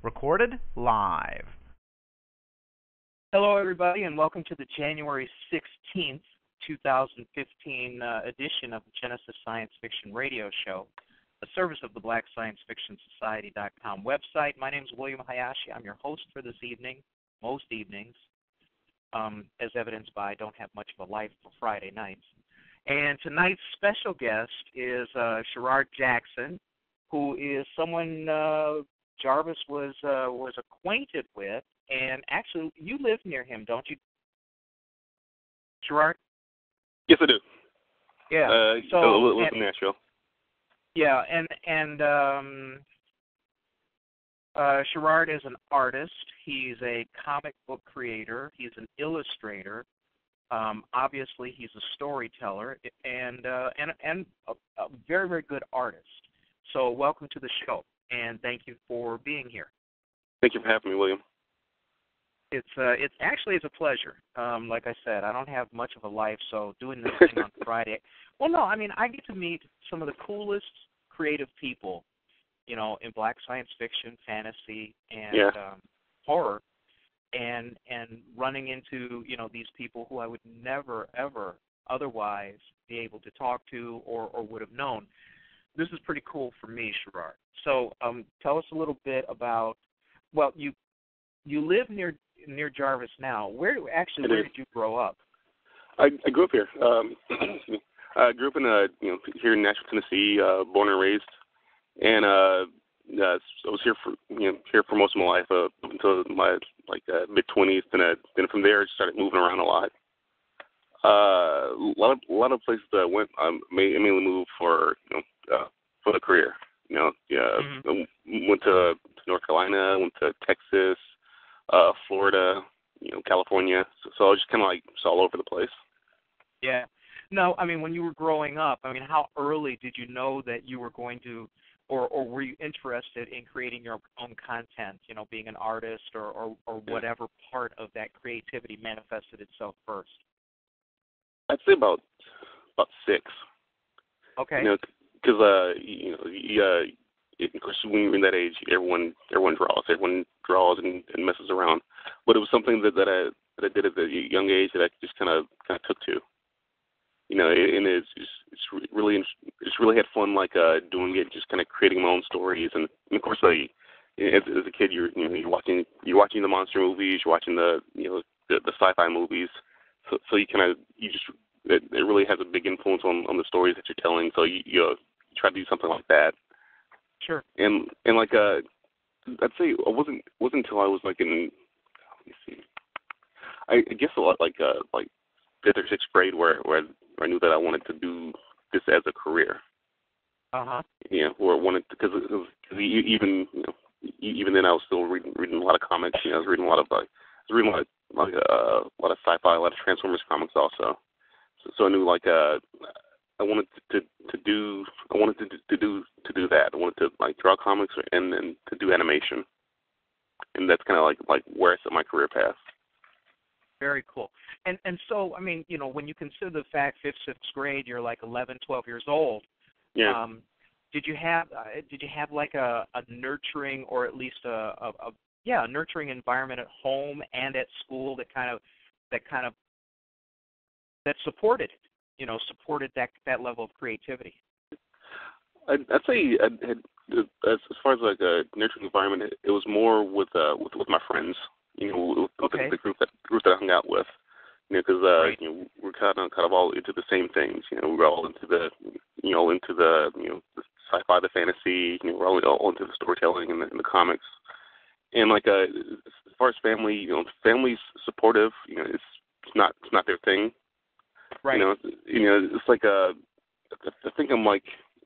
Recorded live. Hello, everybody, and welcome to the January 16th, 2015 edition of the Genesis Science Fiction Radio Show, a service of the Black Science Fiction Society.com website. My name is William Hayashi. I'm your host for this evening, most evenings, as evidenced by I don't have much of a life for Friday nights. And tonight's special guest is Sherard Jackson, who is someone Jarvis was acquainted with, and actually, you live near him, don't you, Sherard? Yes, I do. Yeah. So I live in Nashville. Yeah, and Sherard is an artist. He's a comic book creator. He's an illustrator. Obviously, he's a storyteller and a very, very good artist. So welcome to the show, and thank you for being here. Thank you for having me, William. It's a pleasure. Like I said, I don't have much of a life, so doing this thing on Friday. Well, no, I mean, I get to meet some of the coolest creative people, you know, in black science fiction, fantasy, and horror, and running into, you know, these people who I would never, ever otherwise be able to talk to or would have known. This is pretty cool for me, Sherard. So tell us a little bit about, well, you live near Jarvis now. Where did you grow up? I grew up here. Excuse me. I grew up in here in Nashville, Tennessee, born and raised, and I was here for most of my life up until my mid-20s. Then from there, I started moving around a lot. A lot of places that I went, mainly moved for the career. Went to North Carolina, went to Texas, Florida, California. So I was just kind of all over the place. Yeah. No, I mean, when you were growing up, I mean, how early did you know that you were going to, or were you interested in creating your own content, being an artist or whatever part of that creativity manifested itself first? I'd say about 6. Okay. Because of course, when you're in that age, everyone draws and messes around. But it was something that I did at a young age that I just kind of took to. And it's really had fun, doing it, just kind of creating my own stories. And of course, as a kid, you're watching the monster movies, you're watching the sci-fi movies. So it really has a big influence on the stories that you're telling. So you try to do something like that. Sure. And I'd say it wasn't until I was in, let me see, I guess a lot 5th or 6th grade where I knew that I wanted to do this as a career. Yeah, or I wanted because even then I was still reading a lot of comics. I was reading a lot of sci-fi, a lot of Transformers comics also. So I knew I wanted to do that. I wanted to draw comics and then to do animation, and that's kind of like where I set my career path. Very cool. And so, I mean, when you consider the fact 5th, 6th grade, you're 11, 12 years old. Yeah. Did you have a nurturing, or at least a nurturing environment at home and at school that supported that level of creativity? I'd say as far as a nurturing environment, it was more with my friends. With the group that I hung out with. Because right. We're kind of all into the same things. We're all into the the sci-fi, the fantasy. We're all into the storytelling and the comics. And as far as family, family's supportive. It's not their thing. Right. It's I think I'm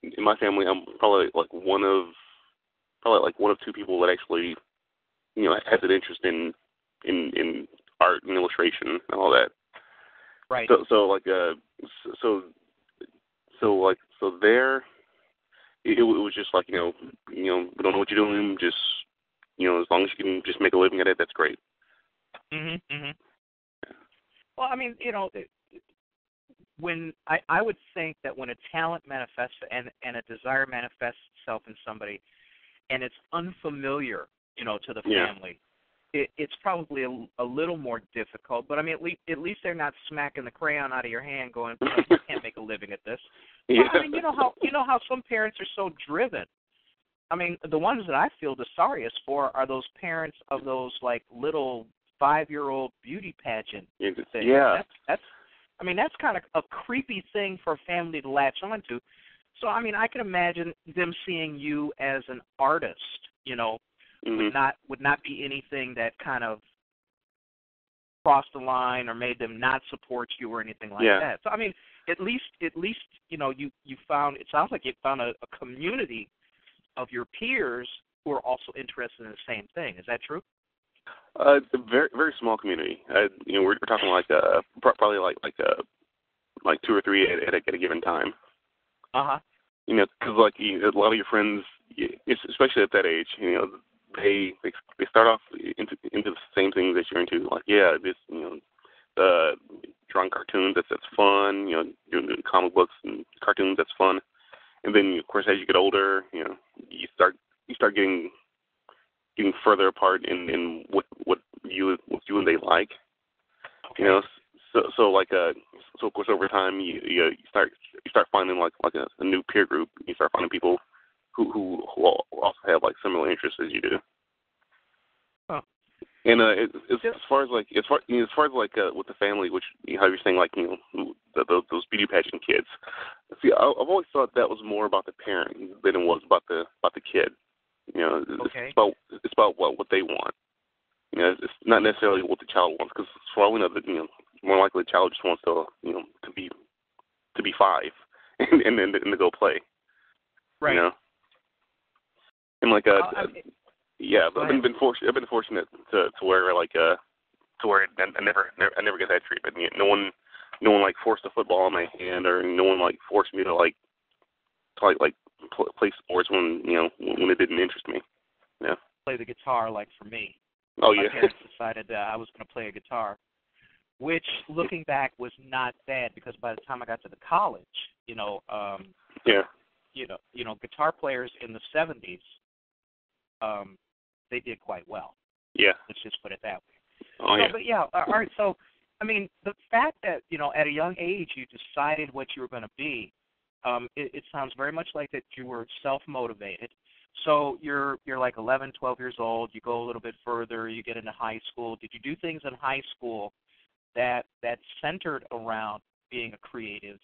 in my family, I'm probably one of 2 people that actually has an interest in art and illustration and all that. Right. So there, it was just we don't know what you're doing. Just as long as you can just make a living at it, that's great. Mhm. Mhm. Well, I mean, when I would think that when a talent manifests and a desire manifests itself in somebody, and it's unfamiliar, to the family, it's probably a little more difficult. But I mean, at least they're not smacking the crayon out of your hand, going, "You can't make a living at this." Yeah. Well, I mean, you know how some parents are so driven. I mean, the ones that I feel the sorriest for are those parents of those like little 5-year-old beauty pageant things. Yeah. That's kind of a creepy thing for a family to latch onto. So, I mean, I can imagine them seeing you as an artist, would not be anything that kind of crossed the line or made them not support you or anything like that. So, I mean, at least you found, it sounds like you found a community of your peers who are also interested in the same thing. Is that true? It's a very, very small community. We're talking like probably like 2 or 3 at a given time. Because like a lot of your friends, especially at that age, they start off into the same things that you're into. Like, this drawing cartoons, that's fun. Doing comic books and cartoons, that's fun. And then, of course, as you get older, you start getting further apart in what you and they like. Okay. So of course over time you start finding like a new peer group. You start finding people who also have like similar interests as you do. Huh. And as far as with the family, which how you're saying like those beauty pageant kids. See, I've always thought that was more about the parent than it was about the kid. Okay. It's about what they want. It's not necessarily what the child wants, because for all we know, that more likely the child just wants to to be 5 and then to go play. Right. And like I've been fortunate to where I never get that treatment. No one like forced a football in my hand, or no one like forced me to play sports when it didn't interest me. Yeah. Play the guitar, like for me. Oh My yeah. parents decided that I was going to play a guitar, which looking back was not bad, because by the time I got to the college, guitar players in the 70s, they did quite well. Yeah. Let's just put it that way. Oh yeah. But yeah, all right. So, I mean, the fact that at a young age you decided what you were going to be. It sounds very much like that you were self-motivated. So you're like 11, 12 years old. You go a little bit further. You get into high school. Did you do things in high school that centered around being a creative,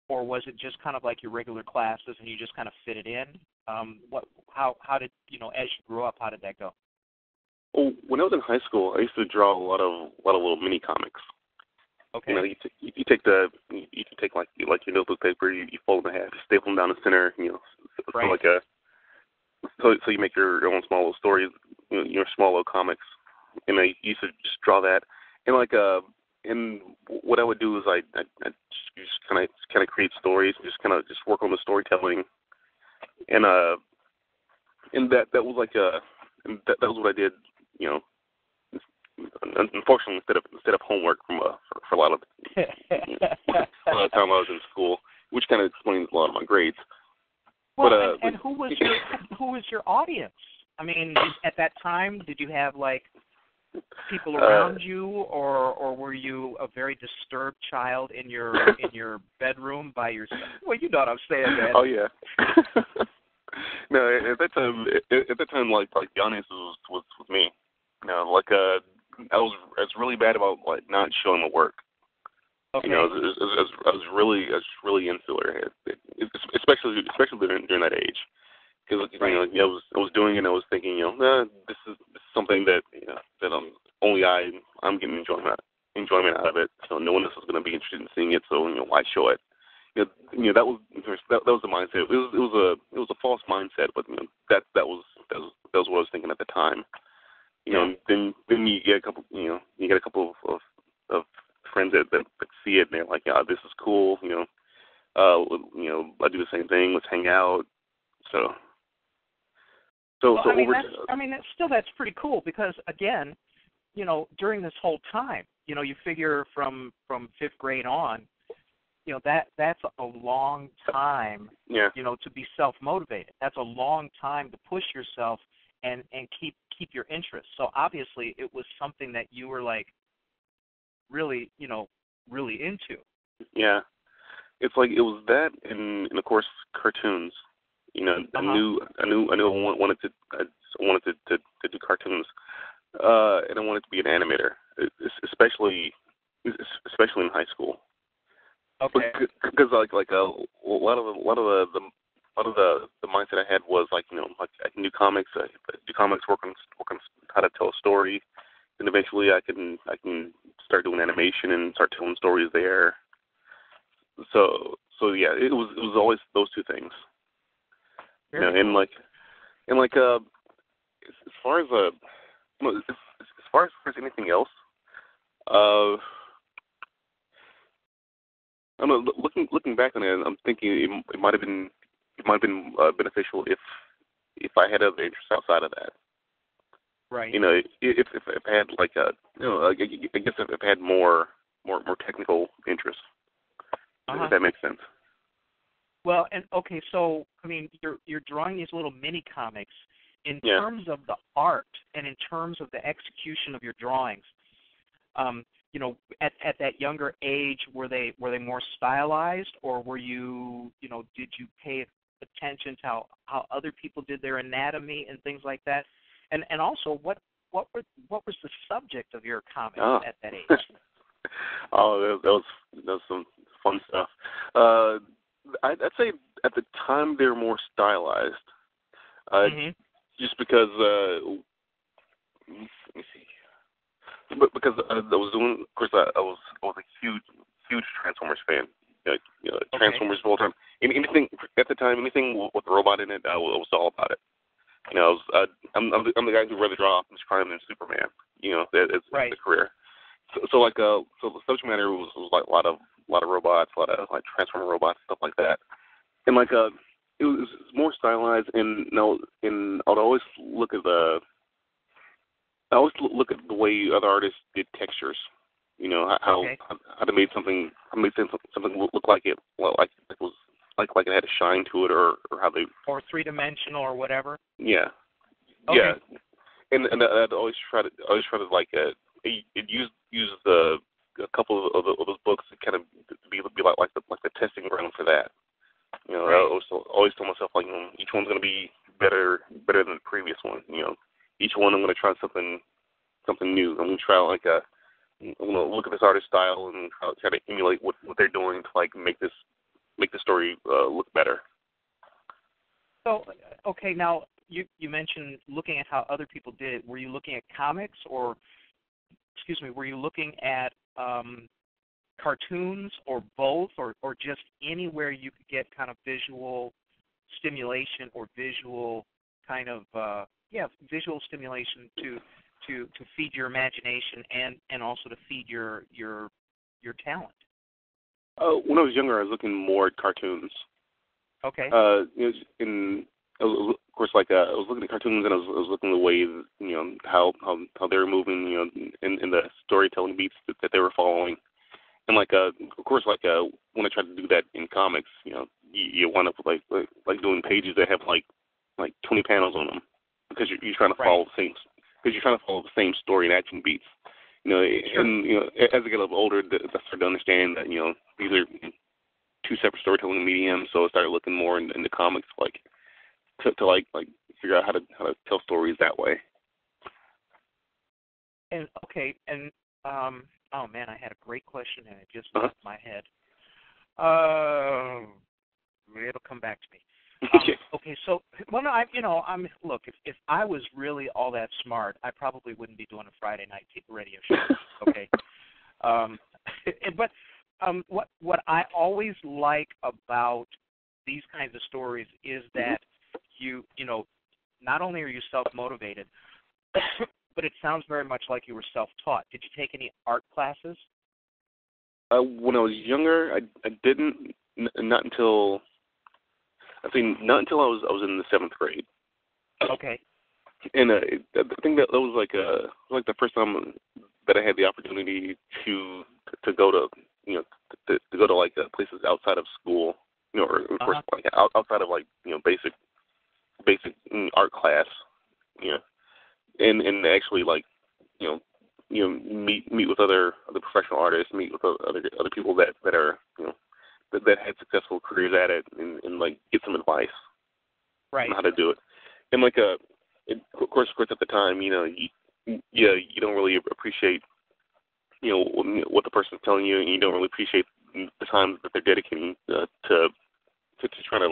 or was it just kind of like your regular classes and you just kind of fit it in? How did as you grew up, how did that go? Well, when I was in high school, I used to draw a lot of little mini comics. Okay. You take like your notebook paper, you fold them in half, you staple them down the center, Right. so you make your own small little stories, your small little comics, and I used to just draw that, and what I would do is I just kind of create stories, just work on the storytelling, and that was that was what I did, Unfortunately, instead of homework for a lot of the time I was in school, which kind of explains a lot of my grades. Well, and who was your audience? I mean, at that time, did you have like people around you, or were you a very disturbed child in your bedroom by yourself? Well, you know what I'm saying, man. Oh yeah. No, at that time, like the audience was with me. I was really bad about like not showing my work. Okay. I was really insular, especially during that age, because I was doing it and I was thinking, this is something that that I'm getting enjoyment out of it. So no one else is going to be interested in seeing it. So why show it? That was the mindset. It was a false mindset, but that was what I was thinking at the time. Then you get a couple of friends that see it and they're like, yeah, this is cool. I do the same thing. Let's hang out. That's pretty cool, because again, during this whole time, you figure from 5th grade on, that's a long time, Yeah. to be self-motivated. That's a long time to push yourself and keep your interest. So obviously it was something that you were like really, really into. Yeah. It's like it was that, and of course cartoons. I knew I wanted to do cartoons, and I wanted to be an animator, especially in high school. Okay. Because like a lot of the mindset I had was like I can do comics, work on how to tell a story, and eventually I can start doing animation and start telling stories there. So yeah, it was always those two things. Very cool. As far as anything else, I'm looking back on it. I'm thinking it might have been beneficial if I had other interests outside of that. Right. If I had like I guess if I had more technical interests. If that makes sense. Well, and okay, so I mean, you're drawing these little mini comics. In terms of the art and in terms of the execution of your drawings, at that younger age, were they more stylized, or were you, did you pay attention to how other people did their anatomy and things like that? And also, what was the subject of your comics at that age? Oh, that was some fun stuff. I'd say at the time they were more stylized. Just because, let me see. But because I was doing, of course, I was a huge Transformers fan. Transformers all the time. Anything at the time, anything with a robot in it, I was all about it. I'm the guy who'd rather draw Optimus Prime than Superman. It's the career. So the subject matter was like a lot of robots, a lot of like Transformer robots, stuff like that, and it was more stylized. And I'd always look at the way other artists did textures. How they made something look like it it had a shine to it, or how they, or three-dimensional or whatever. Yeah. Okay. Yeah. And I'd always try to use a couple of those books to kind of be like the testing ground for that. I always tell myself each one's going to be better than the previous one. Each one I'm going to try something new. I'm going to try I'm going to look at this artist's style and try to emulate what they're doing to make the story look better. So okay, now you mentioned looking at how other people did it. Were you looking at comics, or were you looking at cartoons, or both, or just anywhere you could get kind of visual stimulation or visual kind of visual stimulation to feed your imagination and also to feed your talent? When I was younger, I was looking more at cartoons. Okay. Of course, I was looking at cartoons, and I was looking at the way how they were moving, in the storytelling beats that they were following, and of course, when I tried to do that in comics, you wind up with like doing pages that have like 20 panels on them because you're trying to follow the same story and action beats. Sure. And as I get a little older, I started to understand that these are two separate storytelling mediums. So I started looking more into comics, to figure out how to tell stories that way. And okay, and oh man, I had a great question and it just left my head. It'll come back to me. Okay, so look, if I was really all that smart, I probably wouldn't be doing a Friday night radio show. Okay, but what I always like about these kinds of stories is that you not only are you self-motivated, but it sounds very much like you were self-taught. Did you take any art classes? When I was younger, I didn't. Not until I was in the 7th grade. Okay. And I think that was like the first time that I had the opportunity to go to to go to like places outside of school, or of course like outside of like basic art class, and actually like meet with other professional artists, meet with other people that are that had successful careers at it, and like get some advice on how to do it. And like of course at the time, you don't really appreciate what the person's telling you, and you don't really appreciate the time that they're dedicating to trying to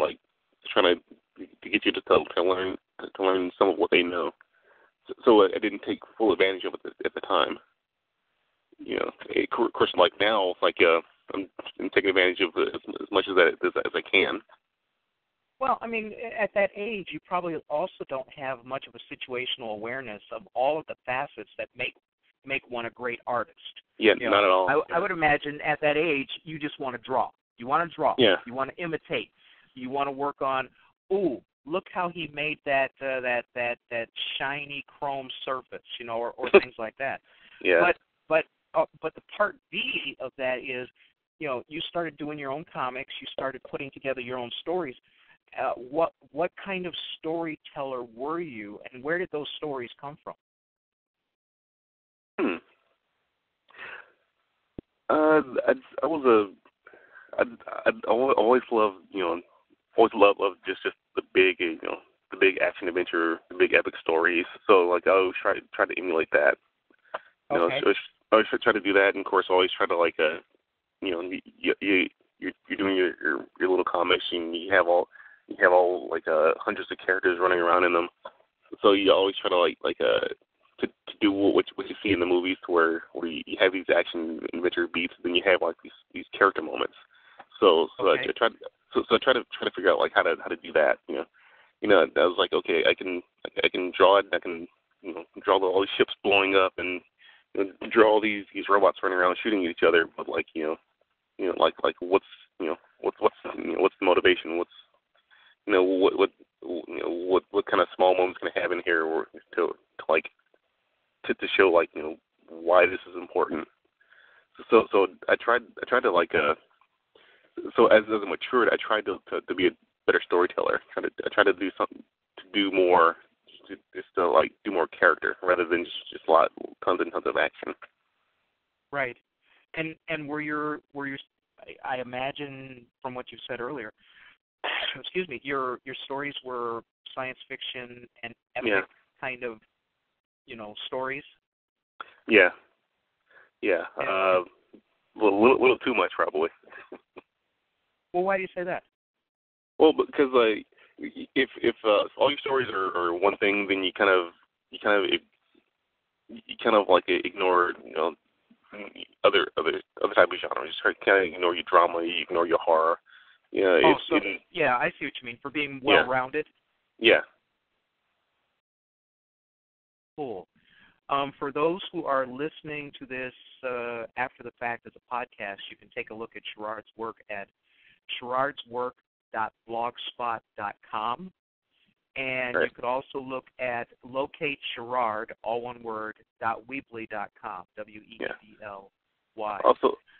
get you to learn some of what they know. So I didn't take full advantage of it at the time. Of course, like now, like I'm taking advantage of it as much as I can. Well, I mean, at that age, you probably also don't have much of a situational awareness of all of the facets that make one a great artist. Yeah, not at all. I would imagine at that age, you just want to draw. You want to draw. Yeah. You want to imitate. You want to work on, ooh, look how he made that shiny chrome surface, or things like that. Yeah. But the part B of that is, you started doing your own comics. You started putting together your own stories. What kind of storyteller were you, and where did those stories come from? I always loved just the big the big action adventure, the big epic stories. So like I always try to emulate that. Okay. So I always try to do that, and of course I always try to like you're doing your little comics, and you have all like hundreds of characters running around in them. So you always try to to do what you see in the movies, to where you have these action adventure beats, then you have like these character moments. So okay. I try to figure out like how to do that. I was like, okay, I can draw it. I can draw all these ships blowing up, and draw all these robots running around shooting at each other. But like like what's the motivation? What's what kind of small moments can I have in here, or to show like why this is important. So I tried to like so as I matured, I tried to be a better storyteller. I tried to do something, to do more, just to like do more character rather than just tons and tons of action. Right. And were you I imagine from what you said earlier, excuse me, your stories were science fiction and epic kind of stories? Yeah. A little too much, probably. Well, why do you say that? Well, because like if all your stories are one thing, then you kind of like ignore other type of genres. You kind of ignore your drama, you ignore your horror. Yeah, I see what you mean. For being well-rounded. Yeah. Cool. For those who are listening to this after the fact as a podcast, you can take a look at Sherard's work at sherardswork.blogspot.com. And you could also look at Locate Sherard, all one word, .weebly.com, WEBLY.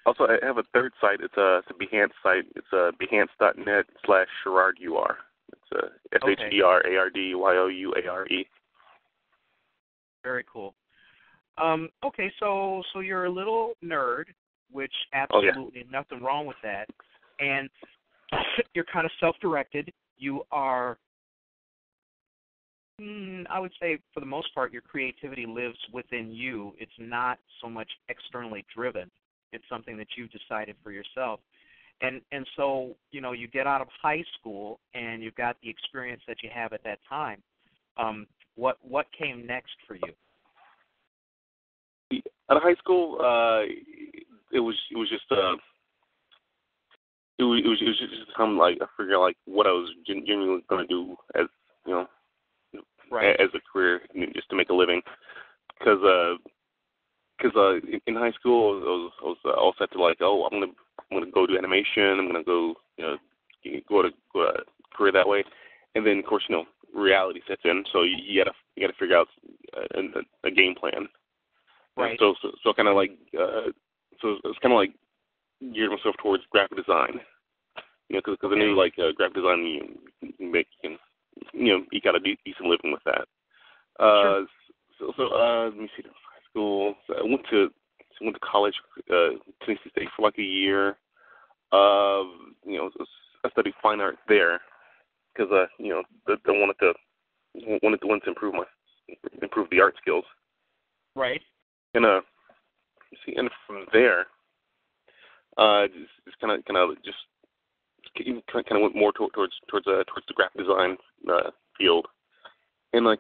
Also, I have a third site. It's a Behance site. It's behance.net/SherardUR. It's SHERARDYOUARE. Very cool. Okay, so you're a little nerd, which absolutely nothing wrong with that. And you're kind of self-directed. You are, I would say, for the most part, your creativity lives within you. It's not so much externally driven. It's something that you've decided for yourself. And so, you get out of high school, and you've got the experience that you have at that time. What came next for you? Out of high school, it was just something like I figured like what I was genuinely going to do as as a career, just to make a living. Because in high school I was all set to like, I'm gonna go do animation. I'm gonna go go to a career that way, and then of course reality sets in. So you gotta figure out a game plan. Right. So kind of like so it's kind of like geared myself towards graphic design. Because I knew like graphic design, you can make, eke out a decent living with that. Sure. So let me see. High school. So I went to college, Tennessee State for like a year. I studied fine art there because I wanted to improve the art skills. Right. And and from there, just kind of went more towards the graphic design field, and I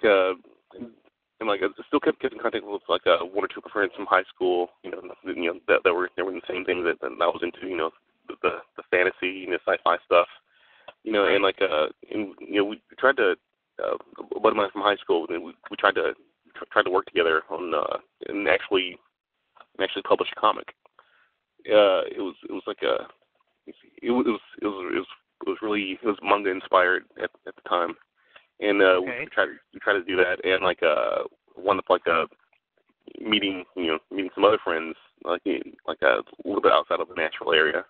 still kept in contact with like one or two friends from high school, that were in the same thing that I was into, the fantasy, sci-fi stuff, right. and we tried to, a buddy of mine from high school, and we tried to work together on and actually publish a comic. It was manga inspired at the time, and we tried to do that, and wound up meeting some other friends like a little bit outside of the Nashville area,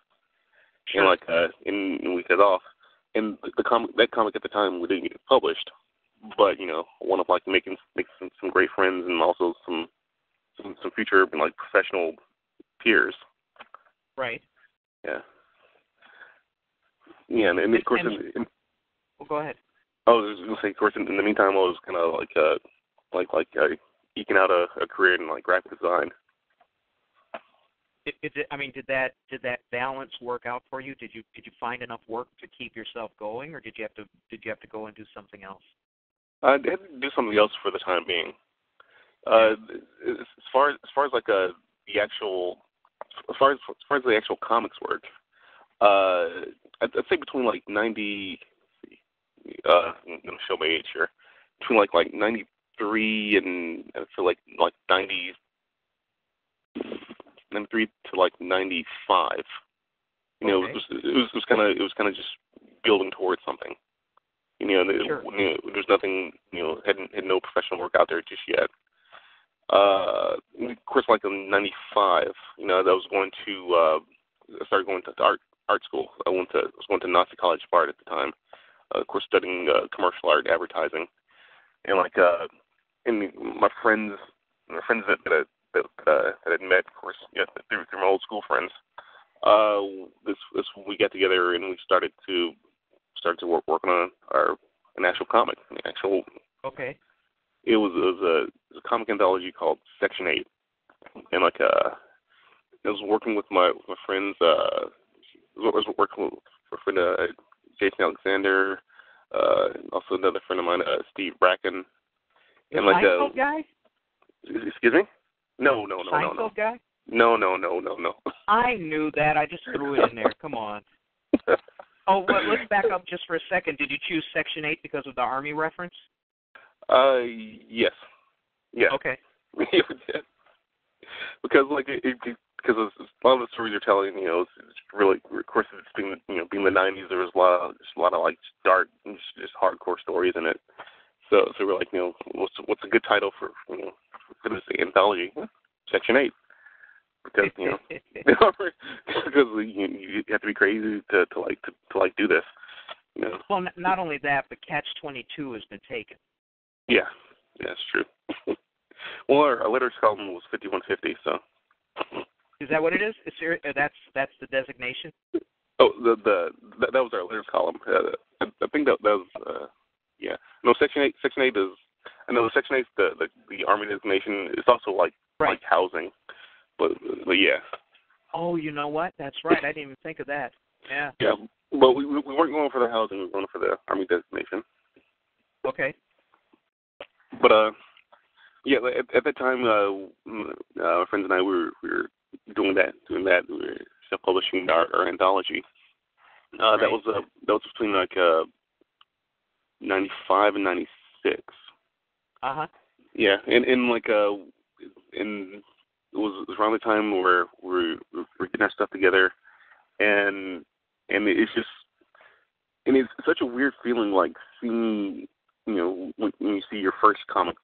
sure. and we set off, and that comic at the time we didn't get it published, but I wound up making some great friends and also some future professional peers. Right. Yeah. Yeah, and of course, well, go ahead. I was going to say, of course, in the meantime, I was kind of eking out a career in graphic design. Did that balance work out for you? Did you find enough work to keep yourself going, or did you have to go and do something else? I had to do something else for the time being. As far as the actual comics work, I'd say between 90. I'm gonna show my age here. Between 93 and I feel 93 to 95. It was kind of just building towards something. Sure. There's nothing. Had no professional work out there just yet. Of course, in '95, I was going to started going to art school. I was going to Nazi College of Art at the time. Of course, studying commercial art, advertising, and and my friends that I'd met, of course, through my old school friends. This we got together and we started to work on an actual comic. Okay. It was a comic anthology called Section 8, and I was working with my friends. I was working with a friend, Jason Alexander, and also another friend of mine, Steve Bracken. The Seinfeld guy? Excuse me? No. Seinfeld guy? No. I knew that. I just threw it in there. Come on. Oh, well, let's back up just for a second. Did you choose Section 8 because of the Army reference? Yes. Yeah. Okay. Because because a lot of the stories you're telling, it's really, of course, it's being the '90s. There was a lot of dark, just hardcore stories in it. So we're what's a good title for this anthology? Section 8. Because because you have to be crazy to do this. Well, not only that, but Catch-22 has been taken. Yeah, that's true. Well, our letters column was 5150, so. Is that what it is? That's the designation? Oh, that was our letters column. I think that was yeah. No, Section 8. Section 8 is. I know Section 8 is the Army designation. It's also like housing, but yeah. Oh, you know what? That's right. I didn't even think of that. Yeah. Yeah, but we weren't going for the housing. We were going for the Army designation. Okay. But yeah, at that time, my friends and I we were doing that. We were self-publishing our anthology. Right. That was between 95 and 96. Uh-huh. Yeah, and it was around the time where we're getting our stuff together, and it's just, and it's such a weird feeling seeing, when you see your first comic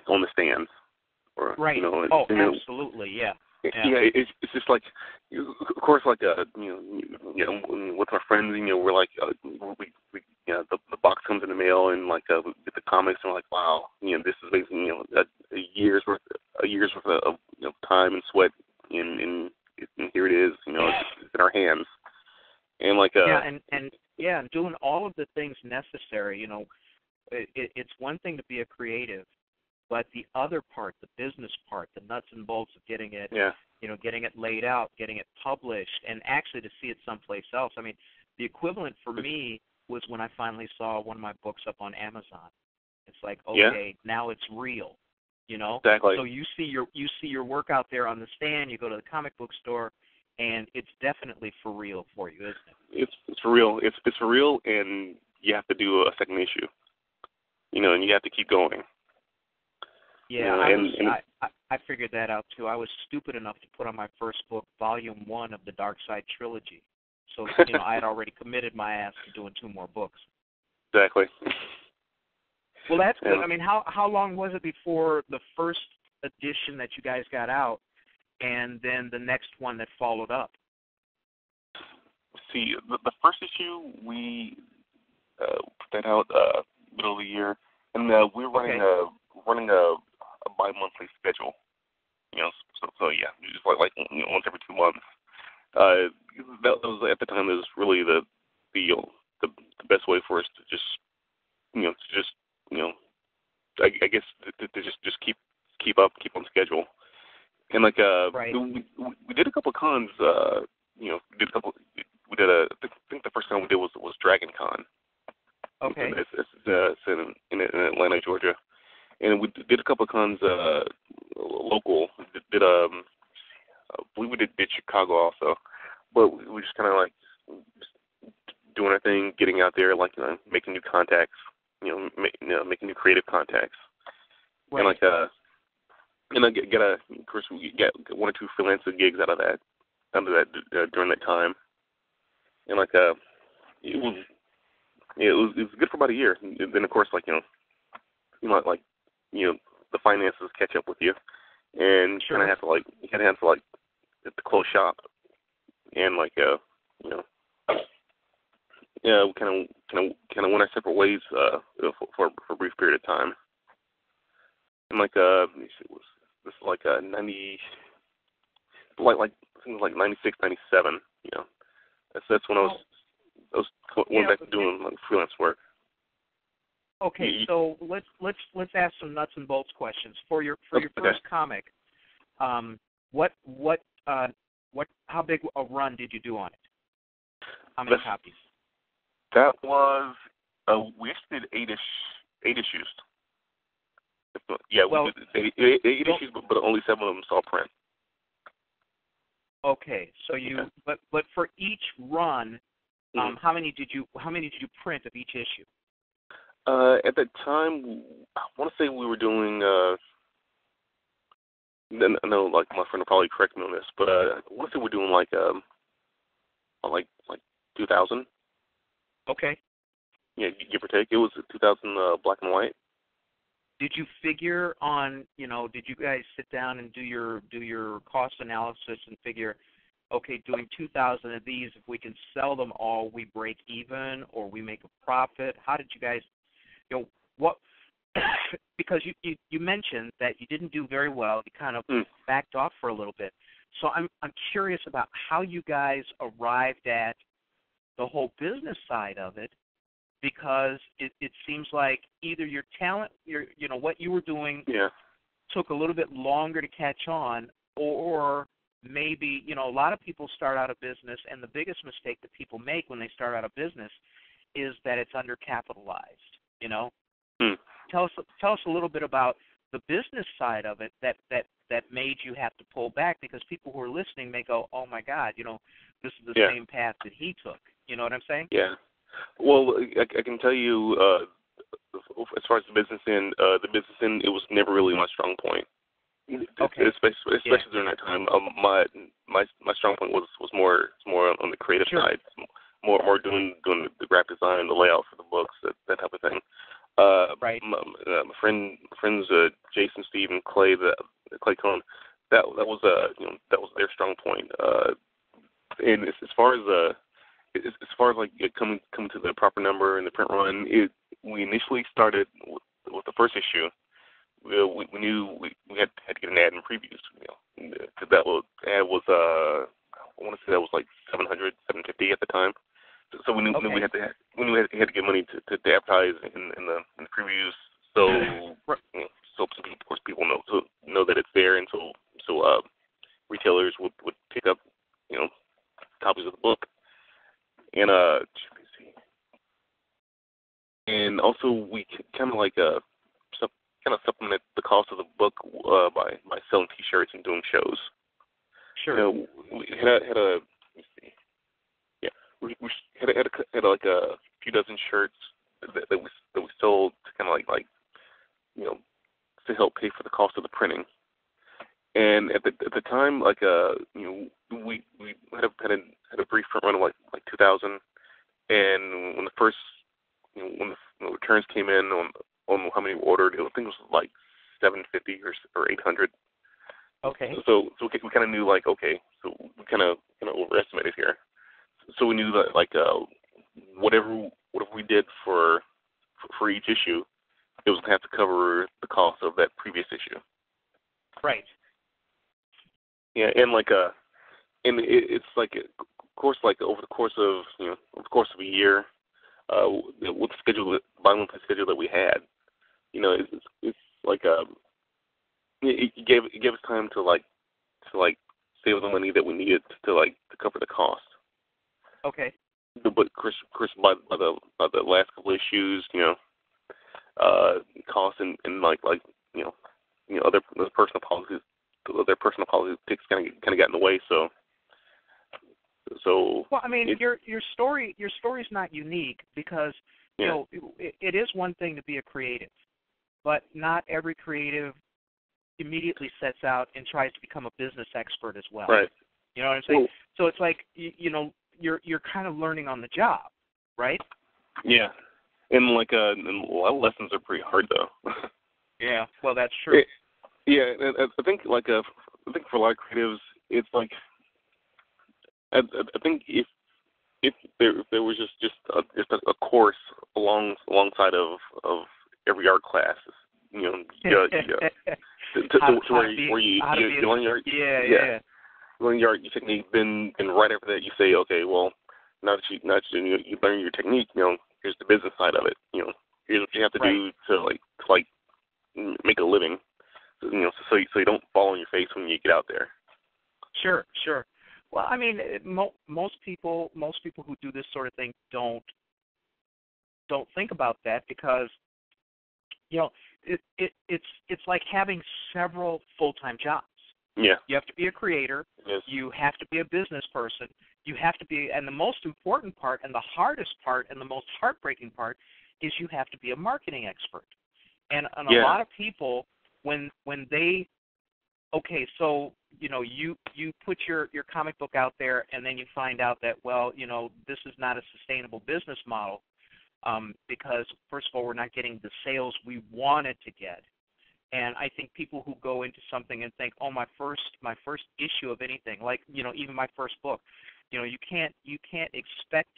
on the stands, or right. and, absolutely, yeah. Yeah, it's just like, of course, like with our friends, we're like, we the box comes in the mail and like we get the comics and we're like, wow, this is basically a year's worth of time and sweat, and here it is, it's in our hands, and like and doing all of the things necessary, it's one thing to be a creative. But the other part, the business part, the nuts and bolts of getting it, getting it laid out, getting it published, and actually to see it someplace else. I mean, the equivalent for me was when I finally saw one of my books up on Amazon. It's like, okay, now it's real, Exactly. So you see your work out there on the stand. You go to the comic book store, and it's definitely for real for you, isn't it? It's for real. It's for real, and you have to do a second issue, and you have to keep going. Yeah, I figured that out too. I was stupid enough to put on my first book, Volume 1 of the Dark Side trilogy. So, I had already committed my ass to doing 2 more books. Exactly. Well, that's good. I mean, how long was it before the first edition that you guys got out, and then the next one that followed up? See, the first issue we put that out middle of the year, and we're running a bi-monthly schedule, so yeah, just like once every 2 months. That was at the time. It was really the best way for us to just I guess to just keep on schedule, and like right. we did a couple of cons. I think the first con we did was Dragon Con. Okay. It's in Atlanta, Georgia. And we did a couple of cons local. I believe we did Chicago also, but we just kind of like just doing our thing, getting out there, like making new contacts, making new creative contacts, right. And like of course we get 1 or 2 freelance gigs out of that during that time, and like it was good for about a year. And then of course the finances catch up with you, and sure. you kind of have to close shop, and we kind of went our separate ways for a brief period of time, and this is like 90, like things like 96, 97, that's when I was going back to doing freelance work. Okay, so let's ask some nuts and bolts questions for your first comic. How big a run did you do on it? How many copies? That was we actually did 8 issues. Yeah, we did 8 issues, but only 7 of them saw print. Okay, so but for each run, how many did you print of each issue? At that time, I want to say we were doing. I know, like my friend will probably correct me on this, but I want to say we're doing like 2,000. Okay. Yeah, give or take. It was 2,000 black and white. Did you figure on, did you guys sit down and do your cost analysis and figure, okay, doing 2,000 of these, if we can sell them all, we break even or we make a profit? How did you guys, what? Because you mentioned that you didn't do very well. You kind of backed off for a little bit. So I'm curious about how you guys arrived at the whole business side of it, because it seems like either your talent, what you were doing took a little bit longer to catch on, or maybe, a lot of people start out a business, and the biggest mistake that people make when they start out a business is that it's undercapitalized, Tell us a little bit about the business side of it that made you have to pull back, because people who are listening may go, oh my God, this is the same path that he took. You know what I'm saying? Yeah. Well, I can tell you, as far as the business end, it was never really my strong point. Okay. Especially during that time, my strong point was more on the creative side, more doing the graphic design, the layout for the books, that type of thing. Right. My friends Jason, Steve, and Clay Cohn, that was the proper number and the print run. We initially started with the first issue. We knew we had to get an ad in previews, because that ad was I want to say that was like $750 at the time. So we knew we had to get money to advertise in the previews. So so people know that it's there, and so retailers would pick up copies of the book, and and also we kind of like supplement the cost of the book by selling T-shirts and doing shows. Sure. We had a we had like a few dozen shirts that we sold to kind of like to help pay for the cost of the printing. And at the time, like we had a brief print run of like 2,000, and when the first when the returns came in on how many we ordered, I think it was like 750 or 800. Okay. So we kind of knew, like, okay, so we kind of overestimated here. So we knew that, like, whatever we did for each issue, it was going to have to cover the cost of that previous issue. Right. Yeah, and it's like, of course, like over the course of a year, with the bi-monthly schedule that we had, it's like it gave us time to save the money that we needed to cover the cost. Okay. But Chris, by the last couple issues, costs and other personal policies, their personal politics kind of got in the way. So. Well, I mean, your story's not unique because it is one thing to be a creative, but not every creative immediately sets out and tries to become a business expert as well. Right. You know what I'm saying? Well, so it's like you're kind of learning on the job, right? Yeah. And and a lot of lessons are pretty hard though. Yeah. Well, that's true. Yeah, I think for a lot of creatives, it's like I think if there was just a course alongside of every art class, where you learn your learn your technique, then right after that you say, okay, well, now that you learn your technique, here's the business side of it. Here's what you have to do to make a living. So you don't fall on your face when you get out there. Sure. Well, I mean, most people who do this sort of thing don't think about that because it's like having several full-time jobs. Yeah. You have to be a creator. Yes. You have to be a business person. You have to be, and the most important part, and the hardest part, and the most heartbreaking part is you have to be a marketing expert. And a lot of people, when they, okay, so you put your comic book out there, and then you find out that, well, this is not a sustainable business model because, first of all, we're not getting the sales we wanted to get. And I think people who go into something and think, oh, my first issue of anything, like even my first book, you can't expect,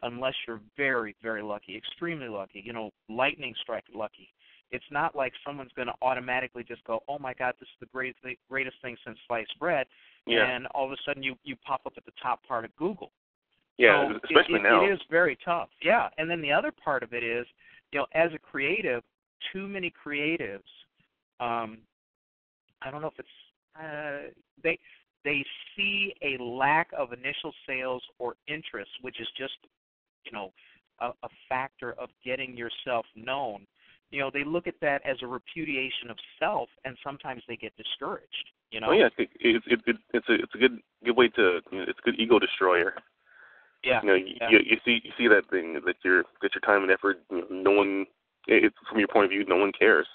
unless you're very, very lucky, extremely lucky, lightning strike lucky. It's not like someone's going to automatically just go, oh my God, this is the greatest thing since sliced bread, and all of a sudden you pop up at the top part of Google. Yeah, so especially now. It is very tough. Yeah, and then the other part of it is, as a creative, too many creatives. I don't know if it's they see a lack of initial sales or interest, which is just a factor of getting yourself known. They look at that as a repudiation of self, and sometimes they get discouraged. Oh yeah, it's a good way to it's a good ego destroyer. Yeah. You see that thing that your time and effort. No one, from your point of view, no one cares.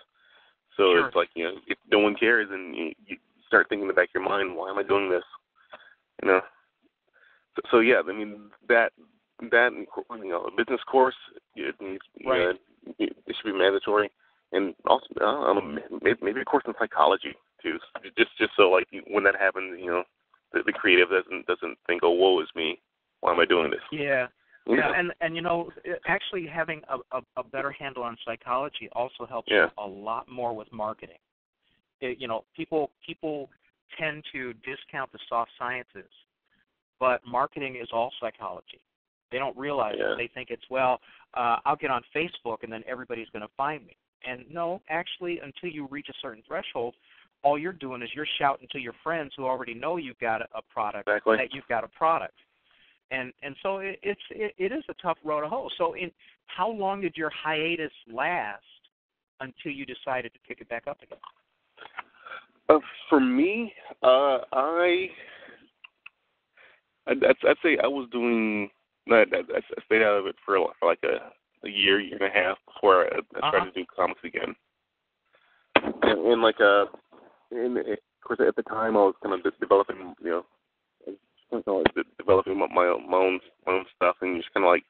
So Sure. It's like, if no one cares, then you start thinking in the back of your mind, why am I doing this? So yeah, I mean that a business course, it needs it should be mandatory, and also maybe a course in psychology too, just so when that happens, the creative doesn't think, oh, woe is me, why am I doing this? Yeah. Yeah, and actually having a better handle on psychology also helps you a lot more with marketing. People tend to discount the soft sciences, but marketing is all psychology. They don't realize it. They think it's, I'll get on Facebook and then everybody's going to find me. And no, actually, until you reach a certain threshold, all you're doing is you're shouting to your friends who already know you've got a product, that you've got a product. And so it is a tough road to hoe. So how long did your hiatus last until you decided to pick it back up again? For me, I'd say I was doing. I stayed out of it for like a year and a half before I started to do comics again. And of course at the time I was kind of developing, developing my own stuff, and just kind of like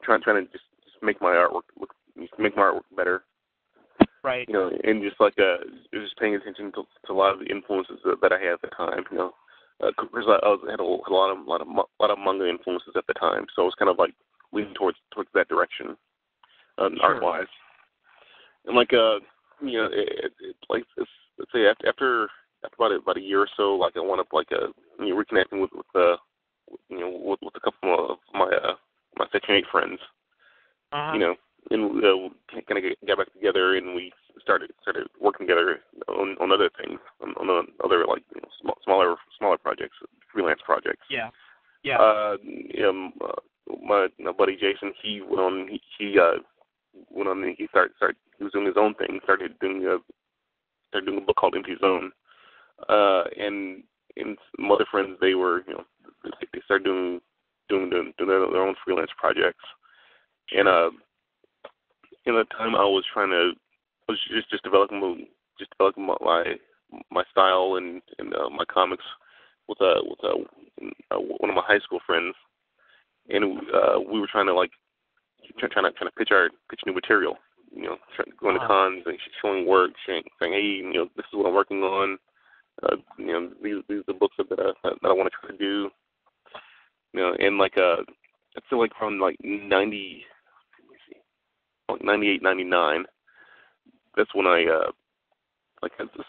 trying to just make my artwork better. Right. And just just paying attention to a lot of the influences that I had at the time. Because I had a lot of manga influences at the time, so I was kind of like leaning towards that direction, art-wise. And let's say after about a year or so, I wound up reconnecting with a couple of my Section 8 friends. And we kind of got back together, and we started working together on other things, on other smaller projects, freelance projects. Yeah. My buddy Jason, he went on. He was doing his own thing. Started doing a book called Empty Zone. And some other friends, they they started doing their own freelance projects. And in the time I was just developing my style and my comics with one of my high school friends, and we were trying to pitch new material, going to cons and showing work, saying, hey, this is what I'm working on, these are the books that I want to try to do, and I'd say from 98, 99, that's when I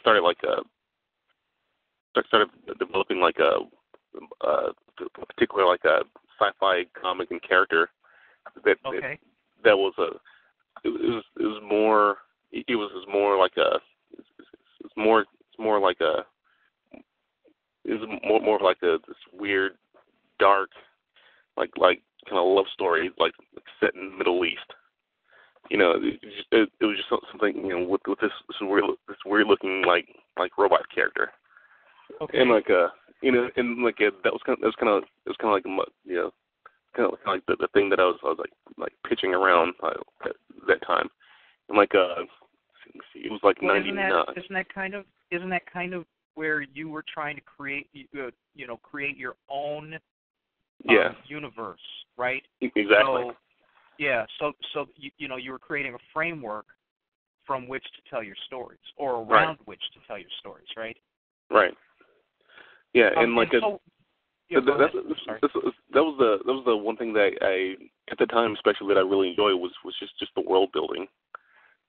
started developing a particular a sci-fi comic and character that was this weird, dark, kind of love story, set in the Middle East. It was just something, with this weird looking robot character. Okay. And that was kind of the thing that I was pitching around at that time. And it was 99. Isn't that kind of where you were trying to create your own universe, right? Exactly. So you were creating a framework from which to tell your stories, or around which to tell your stories, right? Right. Yeah, that was the one thing that I, at the time especially, that I really enjoyed was just the world building.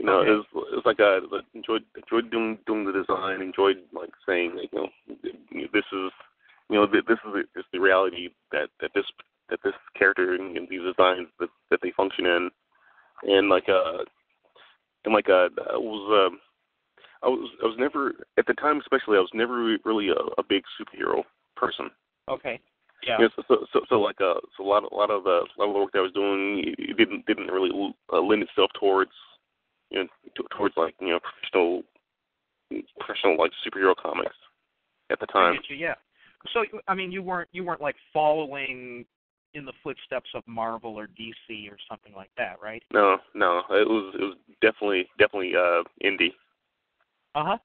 It was I enjoyed doing the design, enjoyed saying this is the reality that this character and these designs that they function in, and I was never, at the time especially, I was never really a big superhero person. Okay. Yeah. So a lot of the work that I was doing, it didn't really lend itself towards professional superhero comics at the time. I get you, yeah. So you weren't following in the footsteps of Marvel or DC or something like that, right? No. It was definitely indie.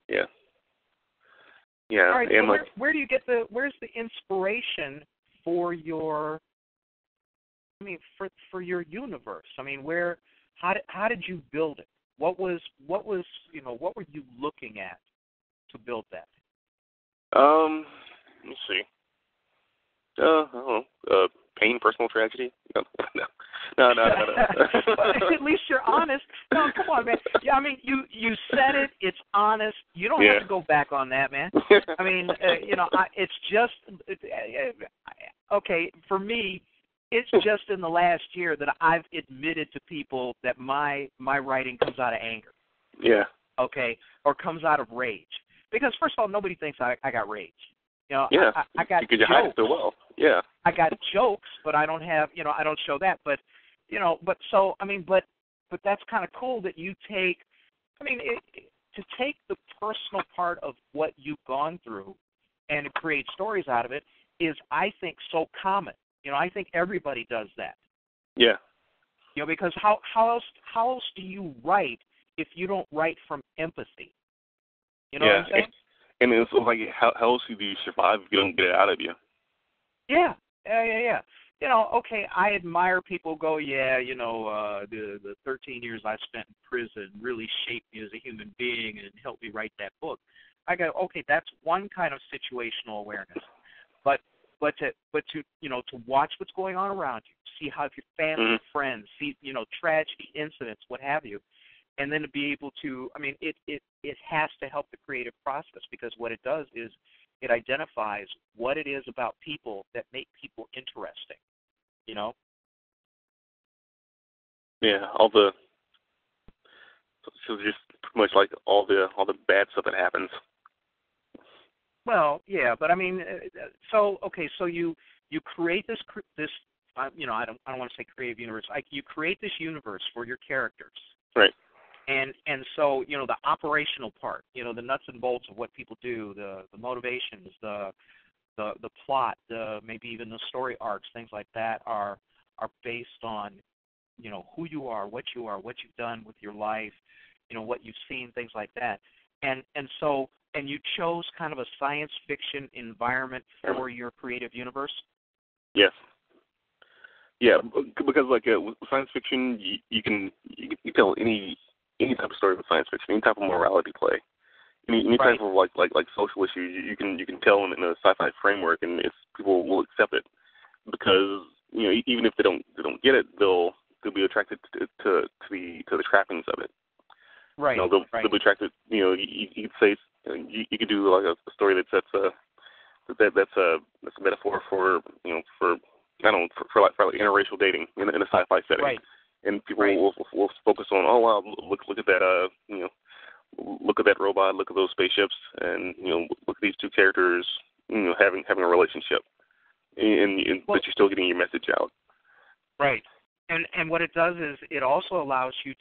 Yeah. Yeah. All right. So where do you get where's the inspiration for your for your universe? How did you build it? What were you looking at to build that? Let me see. I don't know. pain, personal tragedy. No. At least you're honest. No, come on, man. Yeah, I mean, you said it. It's honest. You don't have to go back on that, man. I mean, it's just okay for me. It's just in the last year that I've admitted to people that my writing comes out of anger. Yeah. Okay, or comes out of rage. Because first of all, nobody thinks I got rage. Yeah. I got because you hide it so well. Yeah. I got jokes, but I don't have, I don't show that. But, but that's kind of cool that you take. I mean, to take the personal part of what you've gone through and create stories out of it is, I think, so common. I think everybody does that. Yeah. Because how else do you write if you don't write from empathy? You know what I'm saying? And it's like, how else do you survive if you don't get it out of you? Yeah. Okay, I admire people go, the 13 years I spent in prison really shaped me as a human being and helped me write that book. I go, okay, that's one kind of situational awareness. But to watch what's going on around you, see how your family, friends, see, tragedy, incidents, what have you, and then to be able to, I mean, it has to help the creative process, because what it does is it identifies what it is about people that make people interesting, Yeah, so just pretty much like all the bad stuff that happens. Well, yeah, but I mean, so you create this I don't want to say creative universe. You create this universe for your characters. Right. And so, the operational part, the nuts and bolts of what people do, the motivations, the plot, maybe even the story arcs, things like that are based on, who you are, what you've done with your life, what you've seen, things like that. And you chose kind of a science fiction environment for your creative universe? Yes. Yeah, because like with science fiction, you can tell any type of story with science fiction, any type of morality play, any type of like social issues. You can tell in a sci-fi framework, and people will accept it, because even if they don't get it, they'll be attracted to the trappings of it. Right. They'll be attracted. You could say you could do like a story that's a metaphor for I don't know, for interracial dating in a sci-fi setting. Right. And people will focus on, oh wow, look at that look at that robot, look at those spaceships, and look at these two characters having a relationship, but you're still getting your message out. Right. And what it does is it also allows you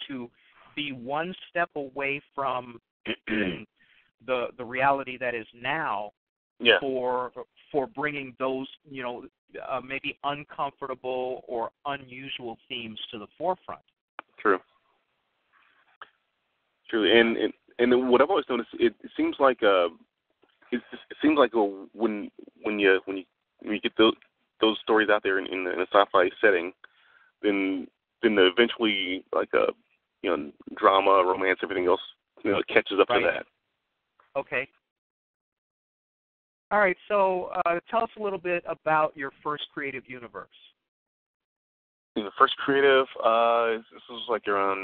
to be one step away from the reality that is now. Yeah. For bringing those maybe uncomfortable or unusual themes to the forefront. True. And what I've always noticed, it seems like when you get those stories out there in a sci-fi setting, then eventually like drama, romance, everything else catches up to that. Okay. All right, so tell us a little bit about your first creative universe. The first creative, this was like around,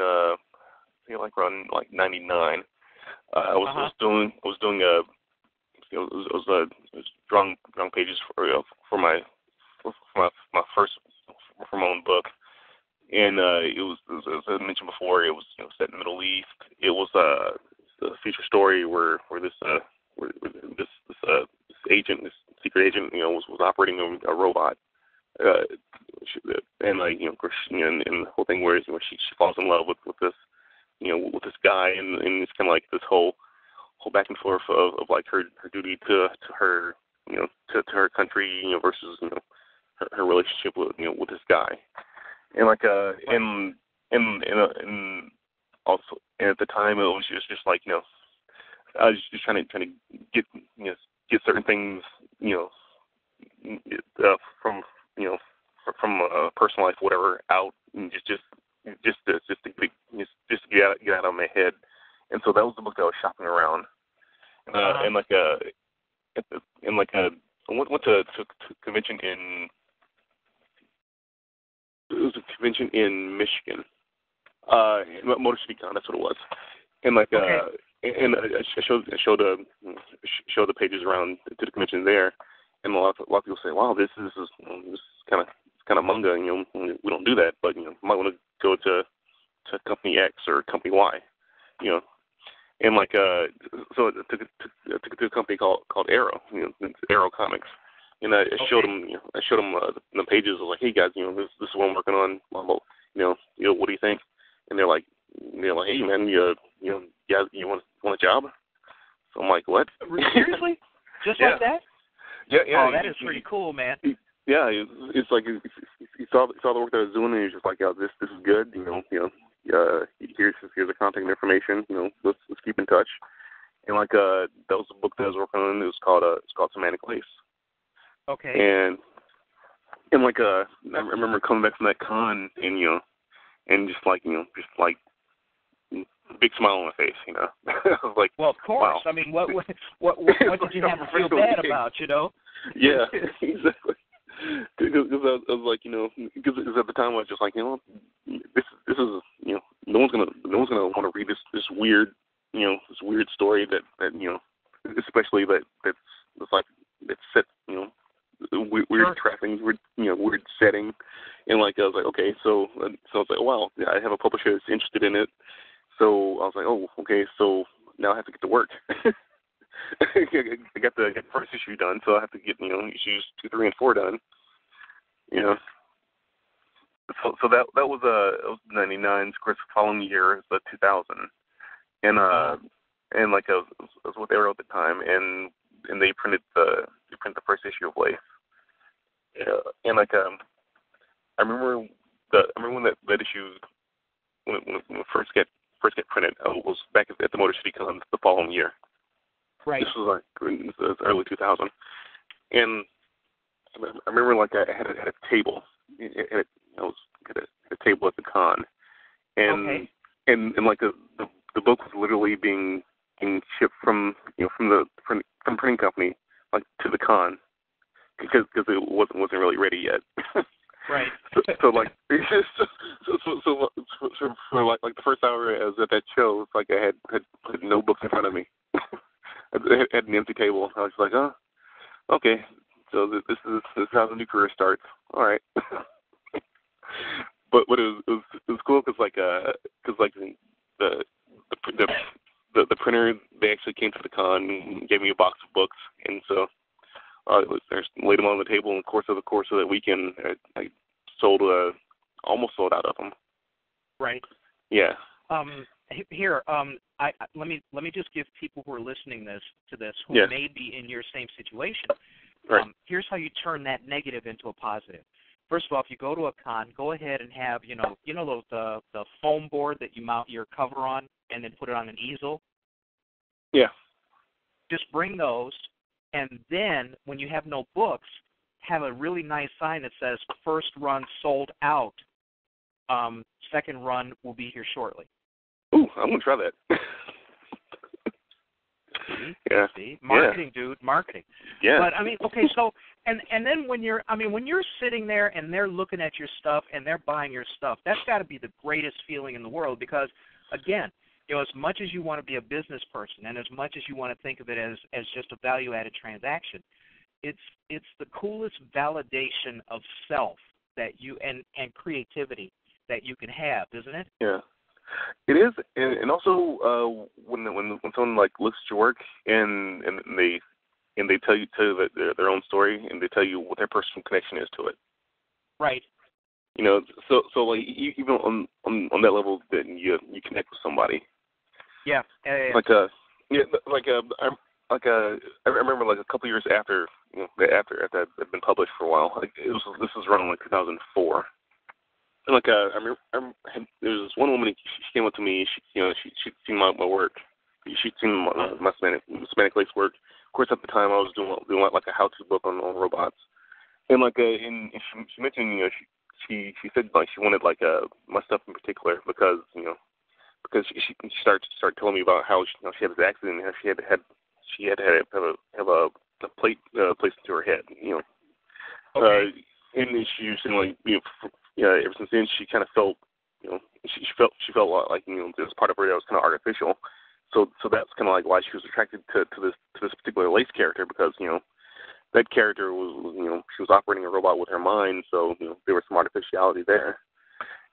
around 99. I was doing drawing pages for my first for my own book, and it was, as I mentioned before, it was set in the Middle East. It was a feature story where this agent, this secret agent, was operating a robot, and like and the whole thing where she falls in love with this with this guy, and it's kind of like this whole back and forth of like her duty to her to her country versus her relationship with this guy, and like and also at the time it was just like I was just trying to get certain things from personal life, whatever, out, and just to get out of my head. And so that was the book that I was shopping around, and I went to convention convention in Michigan. Motor City Con, that's what it was. And like and I showed the pages around to the convention there, and a lot of people say, "Wow, this is kind of manga." You know, we don't do that, but you know, you might want to go to company X or company Y. You know, and like so I took it to a company called Arrow. You know, it's Arrow Comics. And I showed them, the pages. I was like, "Hey guys, you know, this is what I'm working on. You know, what do you think?" And they're like, "Hey man, you want a job?" So I'm like, "What?" Seriously? Just like that? Yeah. Oh, that is pretty cool, man. Yeah, it's like he saw the work that I was doing, and he was just like, "Yeah, this is good. Here's the contact information. You know, let's keep in touch." And like that was the book that I was working on. It was called Semantic Lace. Okay. And like I remember coming back from that con, and just like big smile on my face, you know. I was like, well, of course. Wow. I mean, what did you have to feel bad about, you know? Yeah, exactly. Because I was like, because at the time I was just like, this is, no one's gonna want to read this weird, this weird story that especially that's set, weird sure. trappings, weird setting, and like I was like, okay, so I was like, wow, yeah, I have a publisher that's interested in it, so I was like, oh, okay, so now I have to get to work. I got the first issue done, so I have to get issues 2, 3, and 4 done. So that was 99. Of course, the following year is the 2000, and like I was with Arrow at the time, and they printed the first issue of Lace. And like I remember when that issue when it first get printed, was back at the Motor City Con the following year. Right. This was like early 2000, and I remember like I had a table. I was at a table at the con, and like the book was literally being shipped from the printing company like to the con because it wasn't really ready yet. Right. So like so for like the first hour I was at that show, it's like I had no books in front of me. I had an empty table. I was like, oh, okay. So this is how the new career starts. All right. But it was cool because the printer, they actually came to the con and gave me a box of books, and so I laid them on the table. And of the course of that weekend, I almost sold out of them. Right. Yeah. Here, let me just give people who are listening to this who may be in your same situation. Right. Here's how you turn that negative into a positive. First of all, if you go to a con, go ahead and have the foam board that you mount your cover on, and then put it on an easel. Yeah. Just bring those, and then when you have no books, have a really nice sign that says "First run sold out. Second run will be here shortly." Ooh, I'm gonna try that. Yeah. See? Marketing, dude, marketing. Yeah. But I mean, okay, so and then when you're sitting there and they're looking at your stuff and they're buying your stuff, that's got to be the greatest feeling in the world because, again, as much as you want to be a business person and as much as you want to think of it as just a value-added transaction, it's the coolest validation of self that you and creativity that you can have, isn't it? Yeah. It is, and also when someone like looks at your work and they tell you that their own story and they tell you what their personal connection is to it. Right. So like even on that level that you connect with somebody. Yeah. I remember like a couple years after after I'd been published for a while. Like this was around like 2004. And like I remember, there was this one woman. She came up to me. She'd seen my work. She'd seen my Semantic Lace work. Of course, at the time, I was doing like a how-to book on robots. And like and she mentioned, she said like she wanted like my stuff in particular because she started telling me about how she had this accident and how she had to have a plate placed into her head. Okay. And she was saying like ever since in, she kind of felt, she felt like this part of her that was kind of artificial. So that's kind of like why she was attracted to this particular Lace character, because that character was she was operating a robot with her mind, so there was some artificiality there.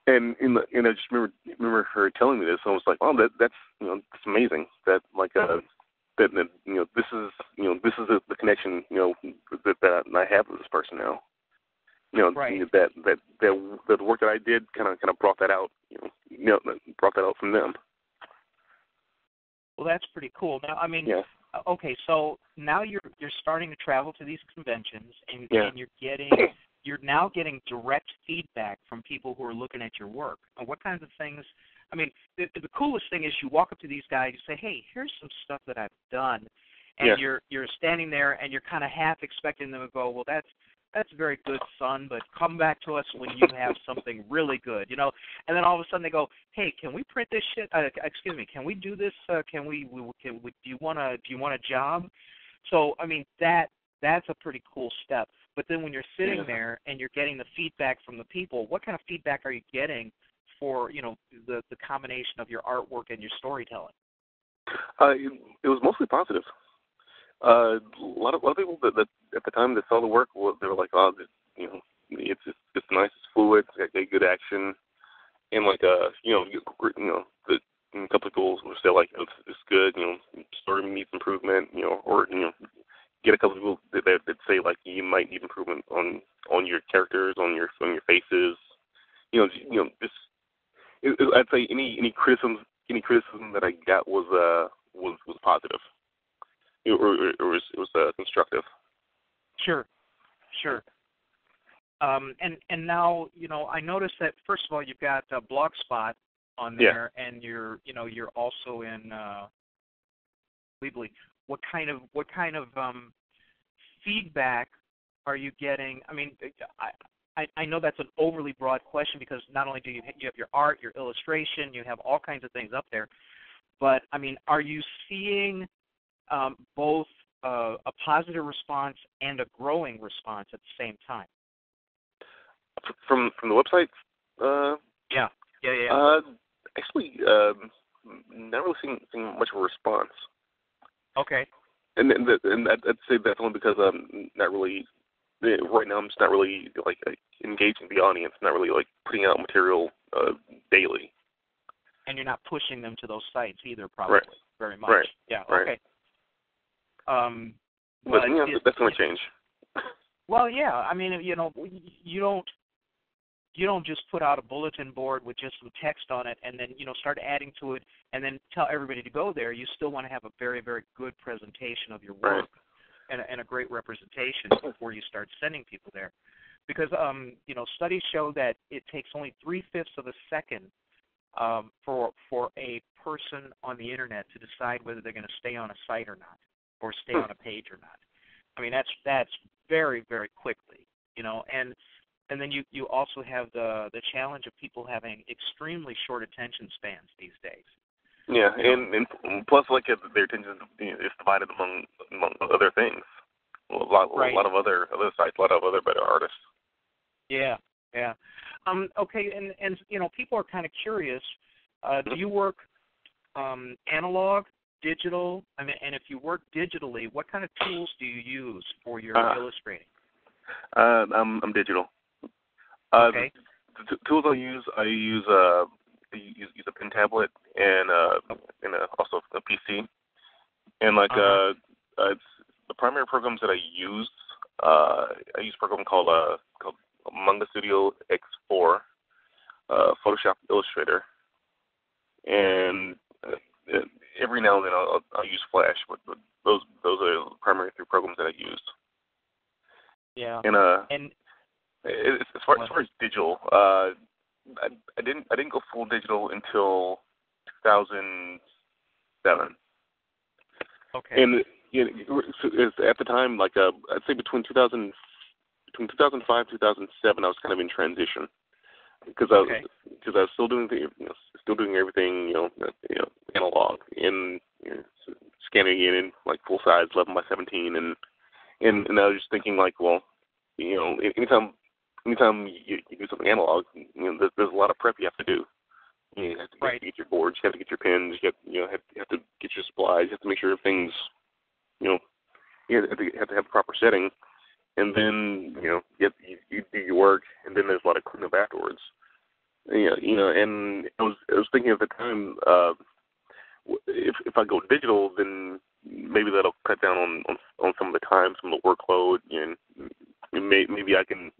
And I just remember her telling me this, and I was like, oh, that's it's amazing that like that this is the connection that I have with this person now. Right. That the work that I did kind of brought that out, brought that out from them. Well, that's pretty cool. Now, I mean, yeah. Okay, so now you're starting to travel to these conventions, and you're now getting direct feedback from people who are looking at your work. And what kinds of things? I mean, the coolest thing is you walk up to these guys, you say, "Hey, here's some stuff that I've done," and you're standing there, and you're kind of half expecting them to go, "Well, that's very good, son, but come back to us when you have something really good," And then all of a sudden they go, "Hey, can we print this shit? Excuse me, can we do this? Do you want a job?" So I mean that's a pretty cool step. But then when you're sitting there and you're getting the feedback from the people, what kind of feedback are you getting for the combination of your artwork and your storytelling? It was mostly positive. A lot of people that at the time that saw the work, they were like, "Oh, it's nice, it's fluid, it's got good action," and like a couple of people would say like, "It's good, story needs improvement," or get a couple of people that say like, "You might need improvement on your characters, on your faces," I'd say any criticism that I got was positive. It was constructive. Sure. And now I noticed that first of all you've got Blogspot on there, and you're also in Weebly. What kind of feedback are you getting? I mean, I know that's an overly broad question because not only do you have your art, your illustration, you have all kinds of things up there, but I mean, are you seeing both a positive response and a growing response at the same time? From the website? Yeah. Actually, not really seeing much of a response. Okay. And I'd say that's only because not really right now. I'm just not really like engaging the audience. Not really like putting out material daily. And you're not pushing them to those sites either, probably. Right. Very much. Right. Yeah. Right. Okay. But that's going to change. Well, yeah. I mean, you don't just put out a bulletin board with just some text on it and then start adding to it and then tell everybody to go there. You still want to have a very, very good presentation of your work and a great representation before you start sending people there, because studies show that it takes only 3/5 of a second for a person on the internet to decide whether they're going to stay on a site or not, or stay on a page or not. I mean, that's very, very quickly, and then you also have the challenge of people having extremely short attention spans these days. Yeah, and plus, like their attention is divided among other things. A lot of other sites, a lot of other better artists. Yeah. Okay, and people are kind of curious. Do you work analog, digital? I mean, and if you work digitally, what kind of tools do you use for your illustrating? I'm digital. Okay. The tools I use a pen tablet and also a PC, and like it's the primary programs that I use. I use a program called Manga Studio X4, Photoshop, Illustrator, and every now and then I'll use Flash, but those are the primary three programs that I use. Yeah. And as far as digital, I didn't go full digital until 2007. Okay. And at the time, like I'd say between 2005 and 2007, I was kind of in transition because I was still doing everything analog and scanning it in like full size 11 by 17 and I was just thinking like, well, anytime anytime you do something analog, there's a lot of prep you have to do. You have to get your boards, you have to get your pins, you have to get your supplies, you have to make sure everything's, you have to have the proper setting, and then you do your work, and then there's a lot of cleanup afterwards. And I was thinking at the time, if I go digital, then maybe that'll cut down on some of the time, some of the workload, and maybe I can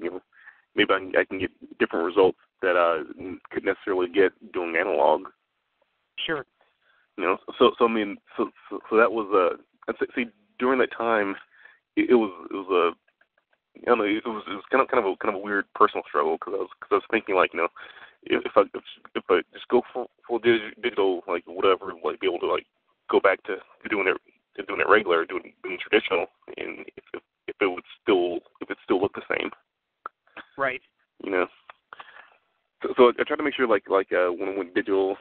I can get different results that I could necessarily get doing analog. Sure. So that was see, during that time, it was kind of a weird personal struggle because I was thinking if I just go full digital, whatever, be able to go back to doing it regular, doing traditional, and if it still looked the same. Right. So I try to make sure when I went digital,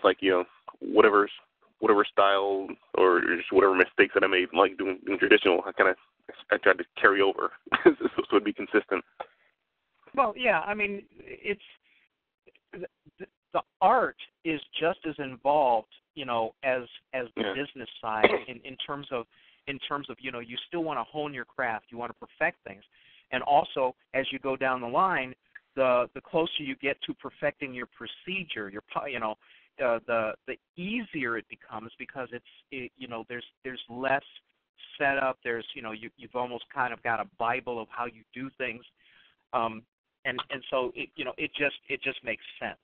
whatever style or just whatever mistakes that I made doing traditional, I tried to carry over so it'd be consistent. Well, yeah, I mean, it's the art is just as involved, as the business side in terms of you still want to hone your craft, you want to perfect things, and also as you go down the line, the closer you get to perfecting your procedure, the easier it becomes because there's less setup. There's you've almost kind of got a Bible of how you do things, and so it just makes sense.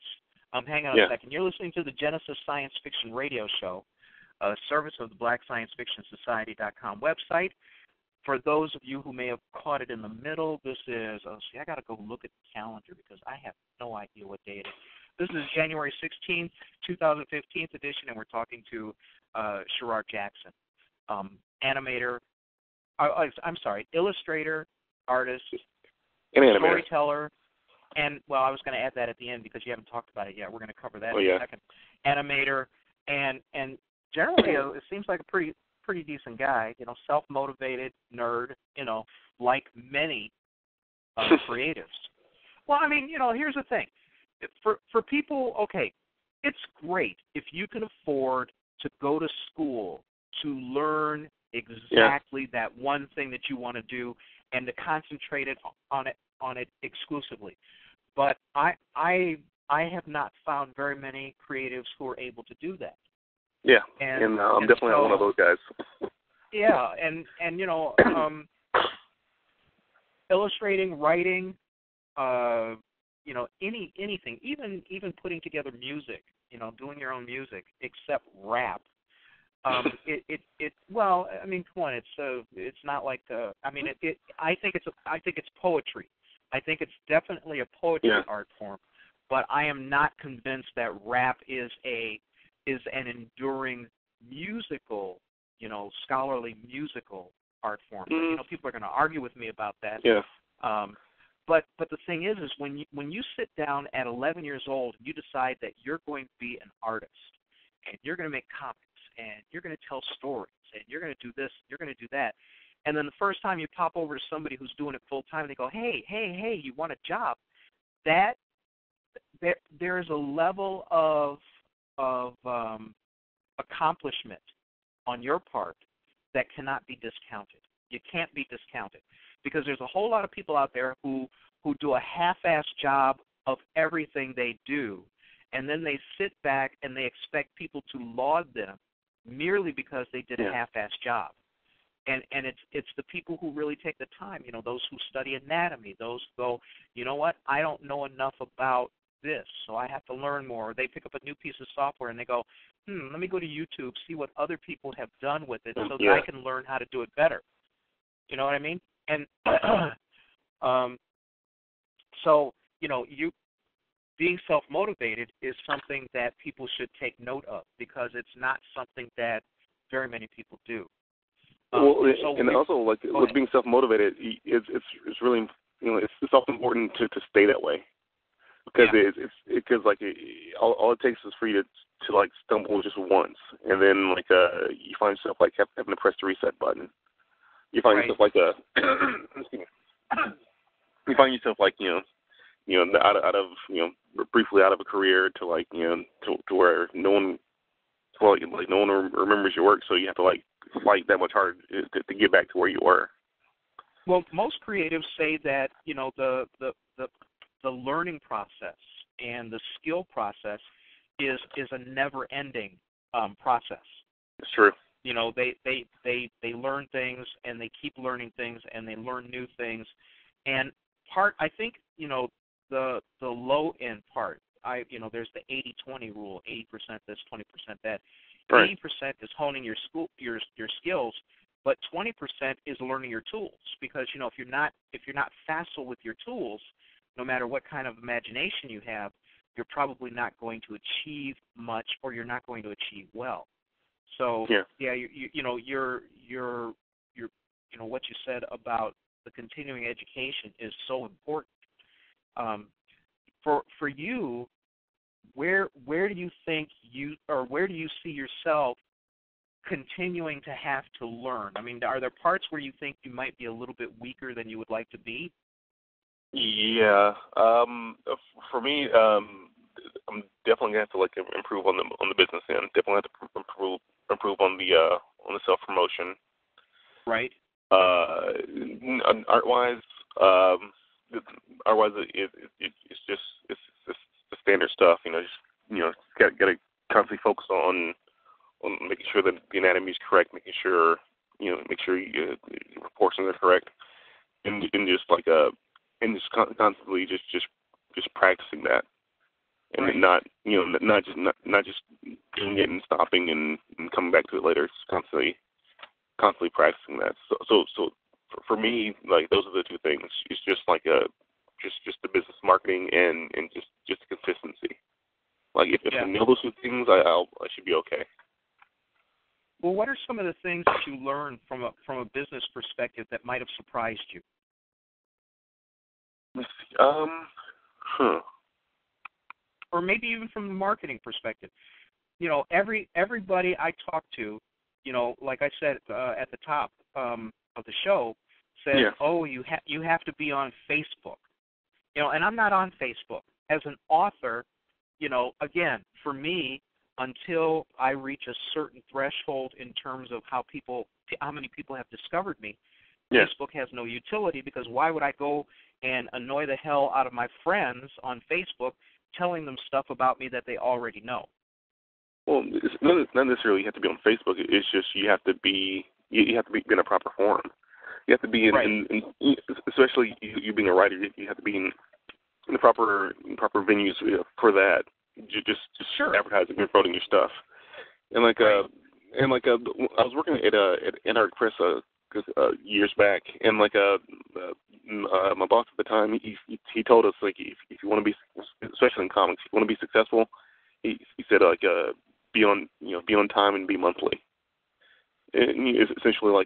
Hang on a second. You're listening to the Genesis Science Fiction Radio Show, a service of the BlackScienceFictionSociety.com website. For those of you who may have caught it in the middle, this is, I got to go look at the calendar because I have no idea what day it is. This is January 16th, 2015 edition, and we're talking to Sherard Jackson, animator, illustrator, artist, and storyteller, and, I was going to add that at the end because you haven't talked about it yet. We're going to cover that in a second. Animator, and generally it seems like a pretty decent guy, self-motivated, nerd, like many creatives. Well, I mean, here's the thing. For people, it's great if you can afford to go to school to learn exactly that one thing that you want to do and to concentrate on it exclusively. But I have not found very many creatives who are able to do that. Yeah, and I'm definitely not one of those guys. Yeah, and illustrating, writing, anything, even putting together music, doing your own music, except rap. Well, I mean, come on, it's not like I think it's poetry. I think it's definitely a poetry art form, but I am not convinced that rap is an enduring musical, scholarly musical art form. But, people are going to argue with me about that. Yeah. But the thing is when you sit down at 11 years old, you decide that you're going to be an artist, and you're going to make comics, and you're going to tell stories, and you're going to do this, you're going to do that. And then the first time you pop over to somebody who's doing it full time, they go, hey, you want a job? That there is a level of accomplishment on your part that cannot be discounted. You can't be discounted because there's a whole lot of people out there who do a half-assed job of everything they do, and then they sit back and they expect people to laud them merely because they did a half-assed job. And it's the people who really take the time, those who study anatomy, those who go, you know what, I don't know enough about this, so I have to learn more. Or they pick up a new piece of software and they go, let me go to YouTube, see what other people have done with it so that I can learn how to do it better. You know what I mean? And so, you being self-motivated is something that people should take note of because it's not something that very many people do. With being self-motivated, it's really, it's also important to stay that way because all it takes is for you to stumble just once, and then you find yourself having to press the reset button. You find yourself you find yourself out of briefly out of a career to like to where no one no one remembers your work, so you have to like fight that much harder to get back to where you were. Well, most creatives say that the learning process and the skill process is a never-ending process. It's true. They learn things and they keep learning things and they learn new things. And I think the low end part. There's the 80-20 rule: 80% this, 20% that. Right. 80% is honing your skills, but 20% is learning your tools. Because if you're not facile with your tools, no matter what kind of imagination you have, you're probably not going to achieve much, or you're not going to achieve well. So you're what you said about the continuing education is so important. For you, where do you think where do you see yourself continuing to have to learn? I mean, are there parts where you think you might be a little bit weaker than you would like to be? Yeah. For me, I'm definitely gonna have to like improve on the business end. Definitely have to improve on the self promotion. Right. Art-wise, it's just the standard stuff. Got to constantly focus on making sure that the anatomy is correct, make sure your proportions are correct, and just like constantly just practicing that, and right. not just doing it and stopping and coming back to it later. It's constantly practicing that. So for me, like those are the two things. It's just like just the business marketing and just consistency. Like if I know those two things, I should be okay. Well, what are some of the things that you learned from a business perspective that might have surprised you? Let's see. Or maybe even from the marketing perspective. Everybody I talk to, like I said at the top of the show, says, "Oh, you have to be on Facebook." And I'm not on Facebook. As an author, again, for me, until I reach a certain threshold in terms of how many people have discovered me, Facebook has no utility, because why would I go and annoy the hell out of my friends on Facebook telling them stuff about me that they already know? Well, it's not necessarily you have to be on Facebook. It's just you have to be in a proper forum. You have to be in especially you being a writer. You have to be in the proper venues for that. Just advertising and promoting your stuff. And I was working at Anarch Press years back, and my boss at the time, he told us like if you want to be, especially in comics, if you want to be successful, he said be on time and be monthly. And essentially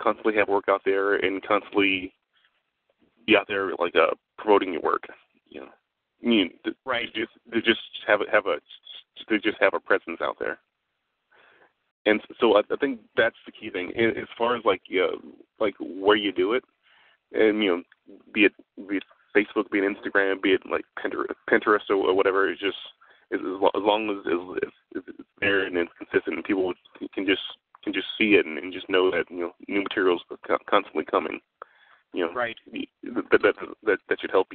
constantly have work out there and constantly be out there promoting your work. To just have a presence out there. And so I think that's the key thing. As far as where you do it, and be it Facebook, be it Instagram, be it like Pinterest or whatever, it's just as long as it's there and it's consistent, and people can just see it and just know that new materials are constantly coming. That should help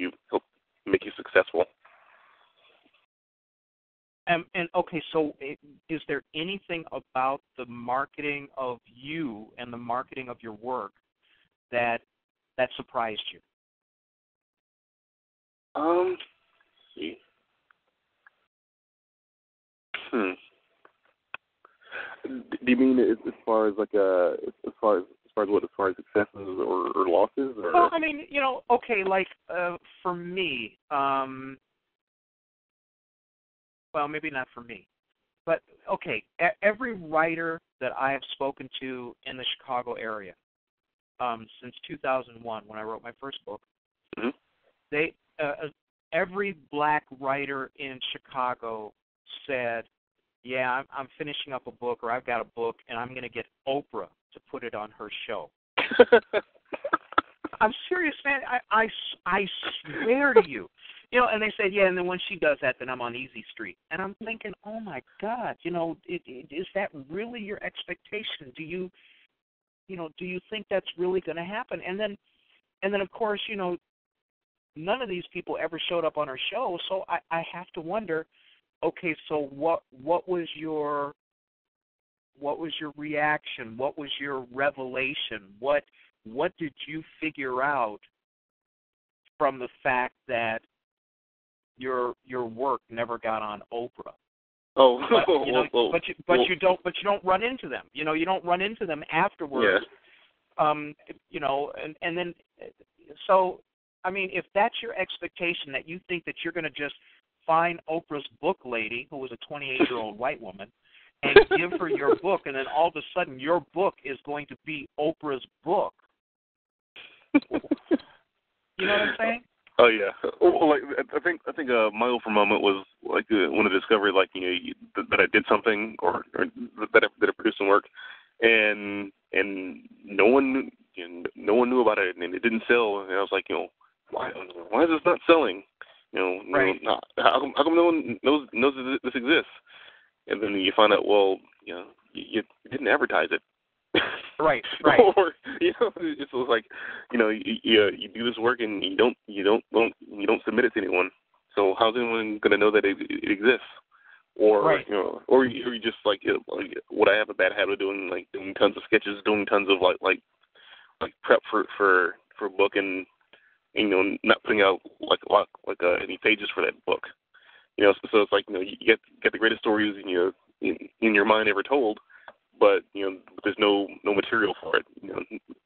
make you successful. And okay, so is there anything about the marketing of you and the marketing of your work that surprised you? See. Do you mean as far as successes or losses? Or? Well, I mean, okay, for me, well, maybe not for me, but okay, every writer that I have spoken to in the Chicago area since 2001, when I wrote my first book, they every black writer in Chicago said, "Yeah, I'm finishing up a book, or I've got a book, and I'm going to get Oprah to put it on her show." I'm serious, man. I swear to you. You know, and they said, yeah, and then when she does that, then I'm on Easy Street. And I'm thinking, oh, my God, you know, is that really your expectation? Do you think that's really going to happen? And then, of course, you know, none of these people ever showed up on our show, so I have to wonder, okay, so what was your reaction? What was your revelation? What did you figure out from the fact that your work never got on Oprah? Oh, but, you know, you don't run into them. You know, you don't run into them afterwards. Yeah. You know, and then so I mean, if that's your expectation, that you think that you're going to just find Oprah's book lady, who was a 28-year-old white woman, and give her your book, and then all of a sudden your book is going to be Oprah's book. You know what I'm saying? Oh yeah. Well, like I think my Oprah moment was like when I discovered, like, you know, that I did something or that I produced some work, and no one knew about it, and it didn't sell, and I was like, you know, why is this not selling? You know, right. How come no one knows that this exists? And then you find out, well, you know, you didn't advertise it. Right. Or, you know, it's like, you know, you do this work and you don't submit it to anyone. So how's anyone going to know that it exists? Or right. You know, or you just like what I have a bad habit of doing, like doing tons of sketches, doing tons of like prep for a book, and you know, not putting out any pages for that book. You know, so it's like, you know, you get the greatest stories in your mind ever told, but you know, there's no material for it. You know,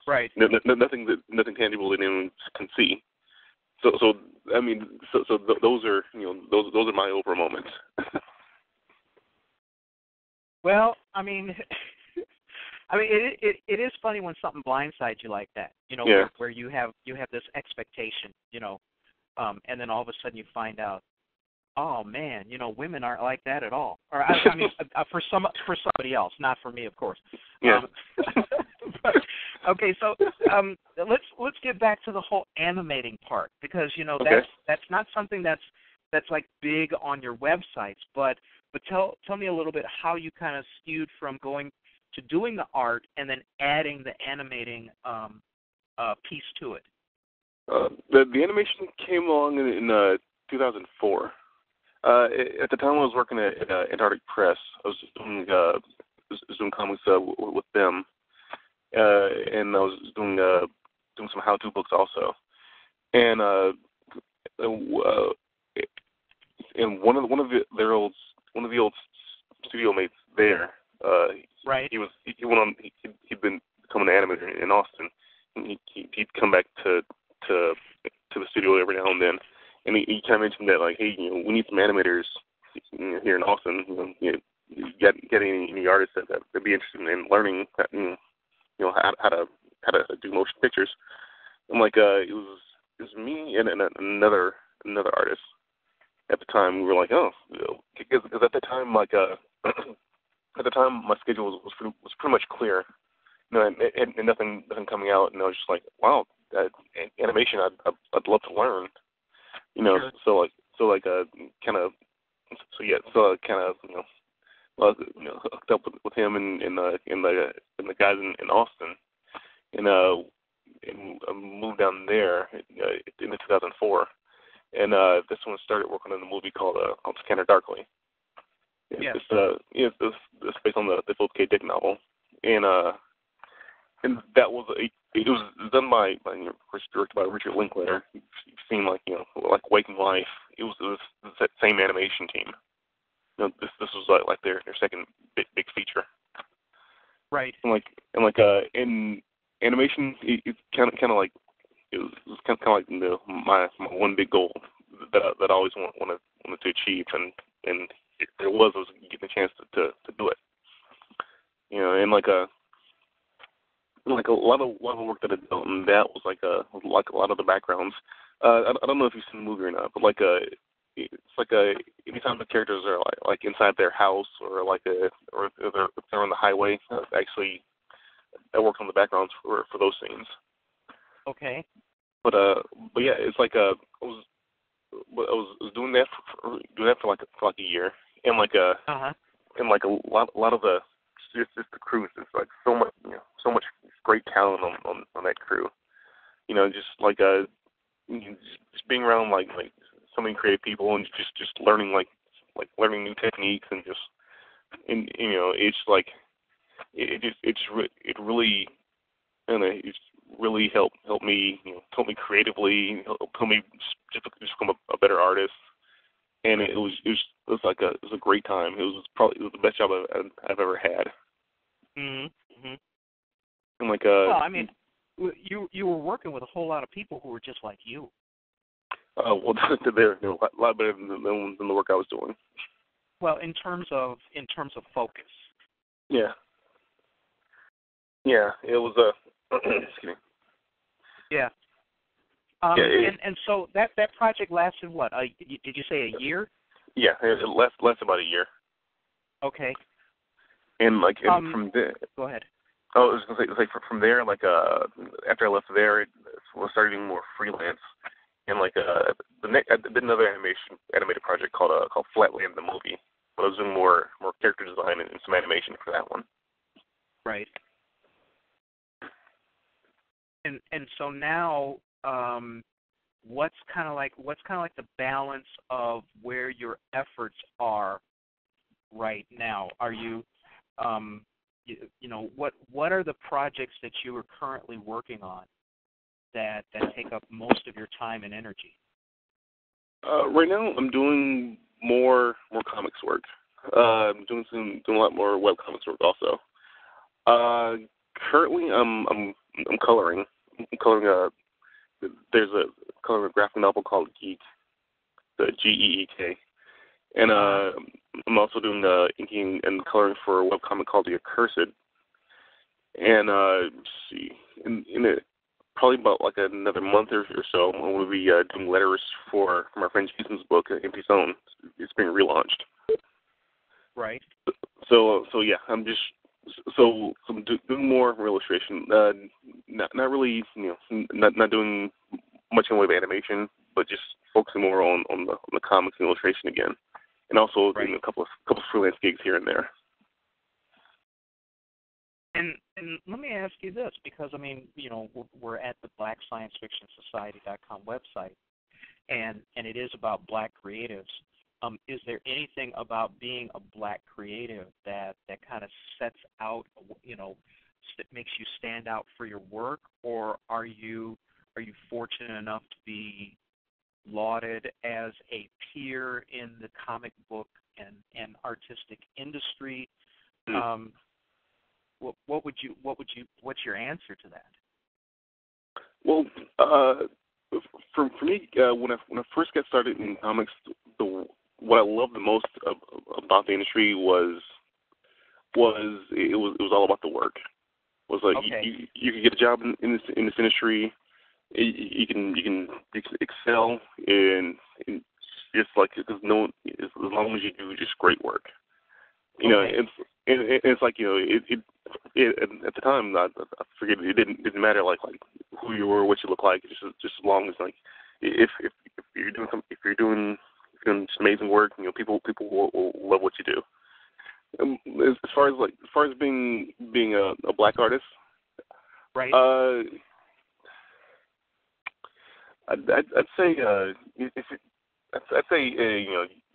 right. Nothing tangible that anyone can see. So I mean, those are, you know, those are my Oprah moments. Well, I mean, it is funny when something blindsides you like that. You know, yeah. where you have this expectation, you know, and then all of a sudden you find out, oh man, you know, women aren't like that at all. Or I mean, for somebody else, not for me, of course. Yeah. But, okay, so let's get back to the whole animating part, because you know, okay. that's not something that's like big on your websites, but tell me a little bit how you kind of skewed from going to doing the art and then adding the animating piece to it. The animation came along in 2004. At the time, I was working at Antarctic Press. I was doing comics with them, and I was doing some how-to books also. And one of the old studio mates there, right. He went on. He'd been becoming an animator in Austin, and he'd come back to the studio every now and then. And he kind of mentioned that, like, hey, you know, we need some animators, you know, here in Austin. You get any artists that'd be interested in learning, you know, how to do motion pictures. I'm like, it was me and another artist. At the time, we were like, oh, because at the time, like, at the time, my schedule was pretty much clear, you know, and nothing coming out, and I was just like, wow, animation, I'd love to learn. You know, sure. so kind of hooked up with him and the guys in Austin, and moved down there in 2004, and this one started working on a movie called Scanner Darkly. Yes. It's based on the Philip K. Dick novel, and that was it was done by directed by Richard Linklater. You've seen, like, you know, like Waking Life. It was that same animation team. You know, this was like their second big feature. Right. And in animation, it's kind of like it was kind of like my one big goal that I always wanted to achieve, and it was getting a chance to do it. You know, and like a lot of work that I did on that was like a lot of the backgrounds. I don't know if you've seen the movie or not, but anytime the characters are like inside their house or if they're on the highway, actually I worked on the backgrounds for those scenes. Okay. But yeah, it's like I was doing that for like a year, and like Uh-huh. and like a lot of the just the crew. It's like so much great talent on that crew. Just like just being around like so many creative people and just learning like learning new techniques and just it's like it really it's really helped me help me creatively, help me just become a better artist. And it was like it was a great time. It was the best job I've ever had. Mm-hmm. And like Well, I mean, you were working with a whole lot of people who were just like you. well, they're a lot better than the work I was doing. Well, in terms of focus. Yeah, it was excuse me. Yeah. Yeah, and so that project lasted what? Did you say a year? yeah, it lasted about a year. Okay. And like from there, go ahead. Oh, I was gonna say, like from there, like after I left there, I started doing more freelance, and like I did another animated project called Flatland the movie. But I was doing more character design and some animation for that one. Right. And so now, what's kind of like the balance of where your efforts are right now? Are you, what are the projects that you are currently working on that take up most of your time and energy? Right now, I'm doing more comics work. I'm doing a lot more web comics work also. Currently, I'm coloring. I'm coloring there's a coloring a graphic novel called Geek, the Geek, and I'm also doing inking and coloring for a webcomic called The Accursed. And let's see, in probably about like another month or so, we'll be doing letters for my friend Jason's book, Empty Zone. It's being relaunched. Right. So yeah, I'm doing more illustration. Not really, not doing much in the way of animation, but just focusing more on the comics and illustration again, and also doing a couple freelance gigs here and there. And let me ask you this, because I mean, we're at the BlackScienceFictionSociety.com website, and it is about Black creatives. Is there anything about being a Black creative that kind of sets out, that makes you stand out for your work, or are you fortunate enough to be lauded as a peer in the comic book and artistic industry? What's your answer to that? Well, for me, when I first got started in comics, what I loved the most about the industry was it was all about the work. It was like you can get a job in this industry, you can excel in just like as long as you do just great work. It's like at the time I forget it didn't matter like who you were, what you look like, just as long as like if you're doing just amazing work, people will love what you do. As far as being a Black artist, right? I'd say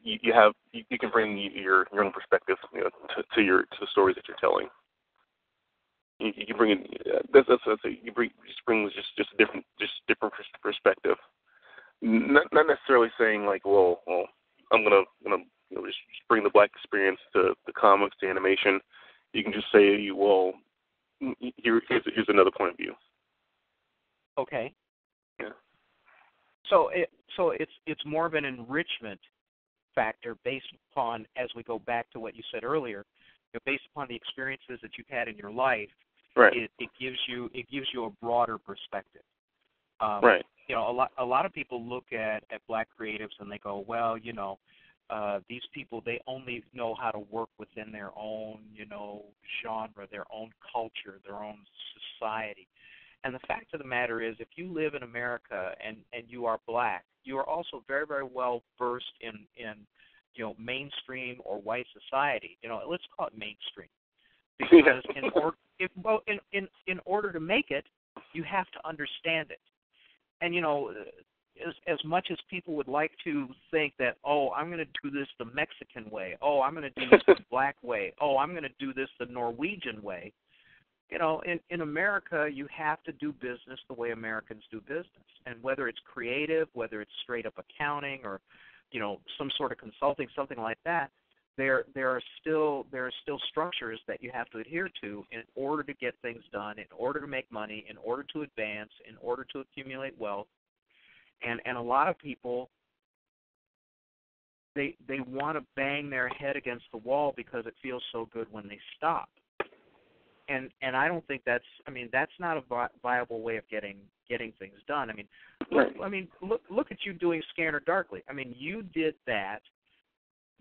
you can bring your own perspective to the stories that you're telling. You can bring in that's you bring just a different perspective. Not necessarily saying like, well, I'm gonna just bring the Black experience to the comics, to animation. You can just say, well, here's another point of view. Okay. Yeah. So it's more of an enrichment factor based upon, as we go back to what you said earlier, based upon the experiences that you've had in your life. Right. It gives you a broader perspective. Right. A lot of people look at Black creatives and they go, well, these people, they only know how to work within their own, genre, their own culture, their own society. And the fact of the matter is, if you live in America and you are black, you are also very, very well versed in mainstream or white society. Let's call it mainstream, because in order to make it, you have to understand it. And as much as people would like to think that, oh, I'm going to do this the Mexican way, oh, I'm going to do this the black way, oh, I'm going to do this the Norwegian way. In America, you have to do business the way Americans do business. And whether it's creative, whether it's straight up accounting, or some sort of consulting, something like that, there are still structures that you have to adhere to in order to get things done, in order to make money, in order to advance, in order to accumulate wealth. And a lot of people, they want to bang their head against the wall because it feels so good when they stop. And I don't think that's not a viable way of getting things done. Look at you doing Scanner Darkly. You did that.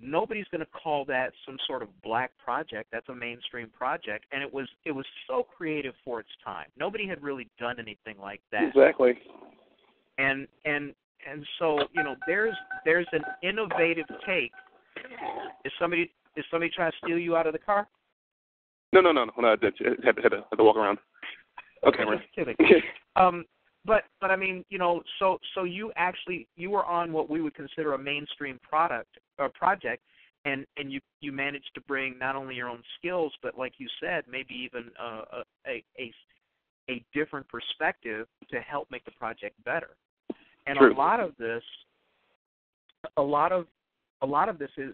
Nobody's going to call that some sort of black project. That's a mainstream project, and it was so creative for its time. Nobody had really done anything like that. Exactly. And so there's an innovative take. Is somebody trying to steal you out of the car? No. I had to walk around. Okay, just kidding. But so you were on what we would consider a mainstream project, and you managed to bring not only your own skills, but like you said, maybe even a different perspective to help make the project better. And True. a lot of this is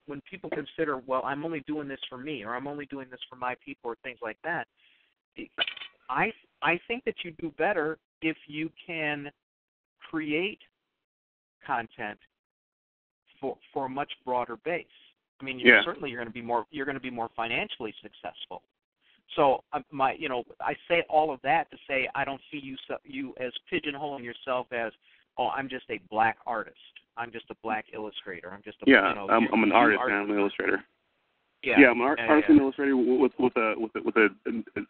when people consider, well, I'm only doing this for me, or I'm only doing this for my people, or things like that. I think that you do better if you can create content for a much broader base. Certainly you're going to be more financially successful. So I say all of that to say I don't see you as pigeonholing yourself as, oh, I'm just a black artist. I'm just a black illustrator. I'm just a I'm an artist and I'm an illustrator. Yeah, I'm an artist and illustrator with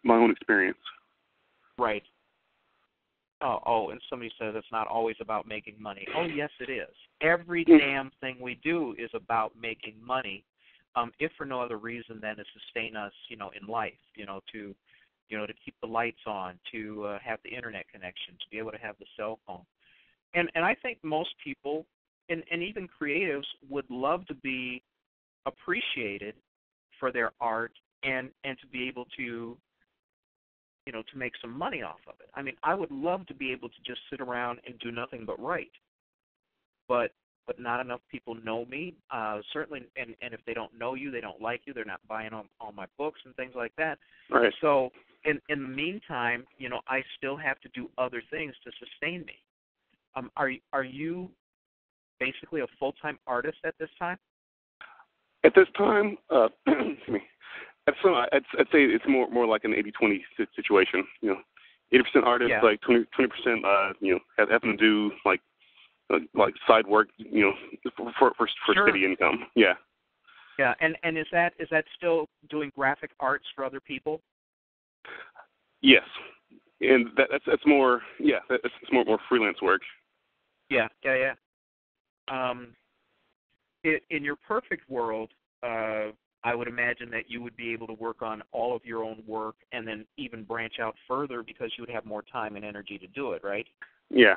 my own experience. Right. Oh, and somebody says it's not always about making money. Oh, yes, it is. Every damn thing we do is about making money, if for no other reason than to sustain us, in life. To keep the lights on, to have the internet connection, to be able to have the cell phone. And I think most people, and even creatives, would love to be appreciated for their art and to be able to to make some money off of it. I would love to be able to just sit around and do nothing but write. But not enough people know me. Certainly, and if they don't know you, they don't like you. They're not buying all my books and things like that. Right. So in the meantime, I still have to do other things to sustain me. Are you basically a full-time artist at this time? At this time, excuse me. I'd say it's more like an 80-20 situation. 80% artist, like 20%. Having to do like side work. For sure. steady income. Yeah. Yeah, and is that still doing graphic arts for other people? Yes, and that's more. Yeah, it's more freelance work. Yeah. In your perfect world, I would imagine that you would be able to work on all of your own work and then even branch out further because you would have more time and energy to do it, right? Yeah.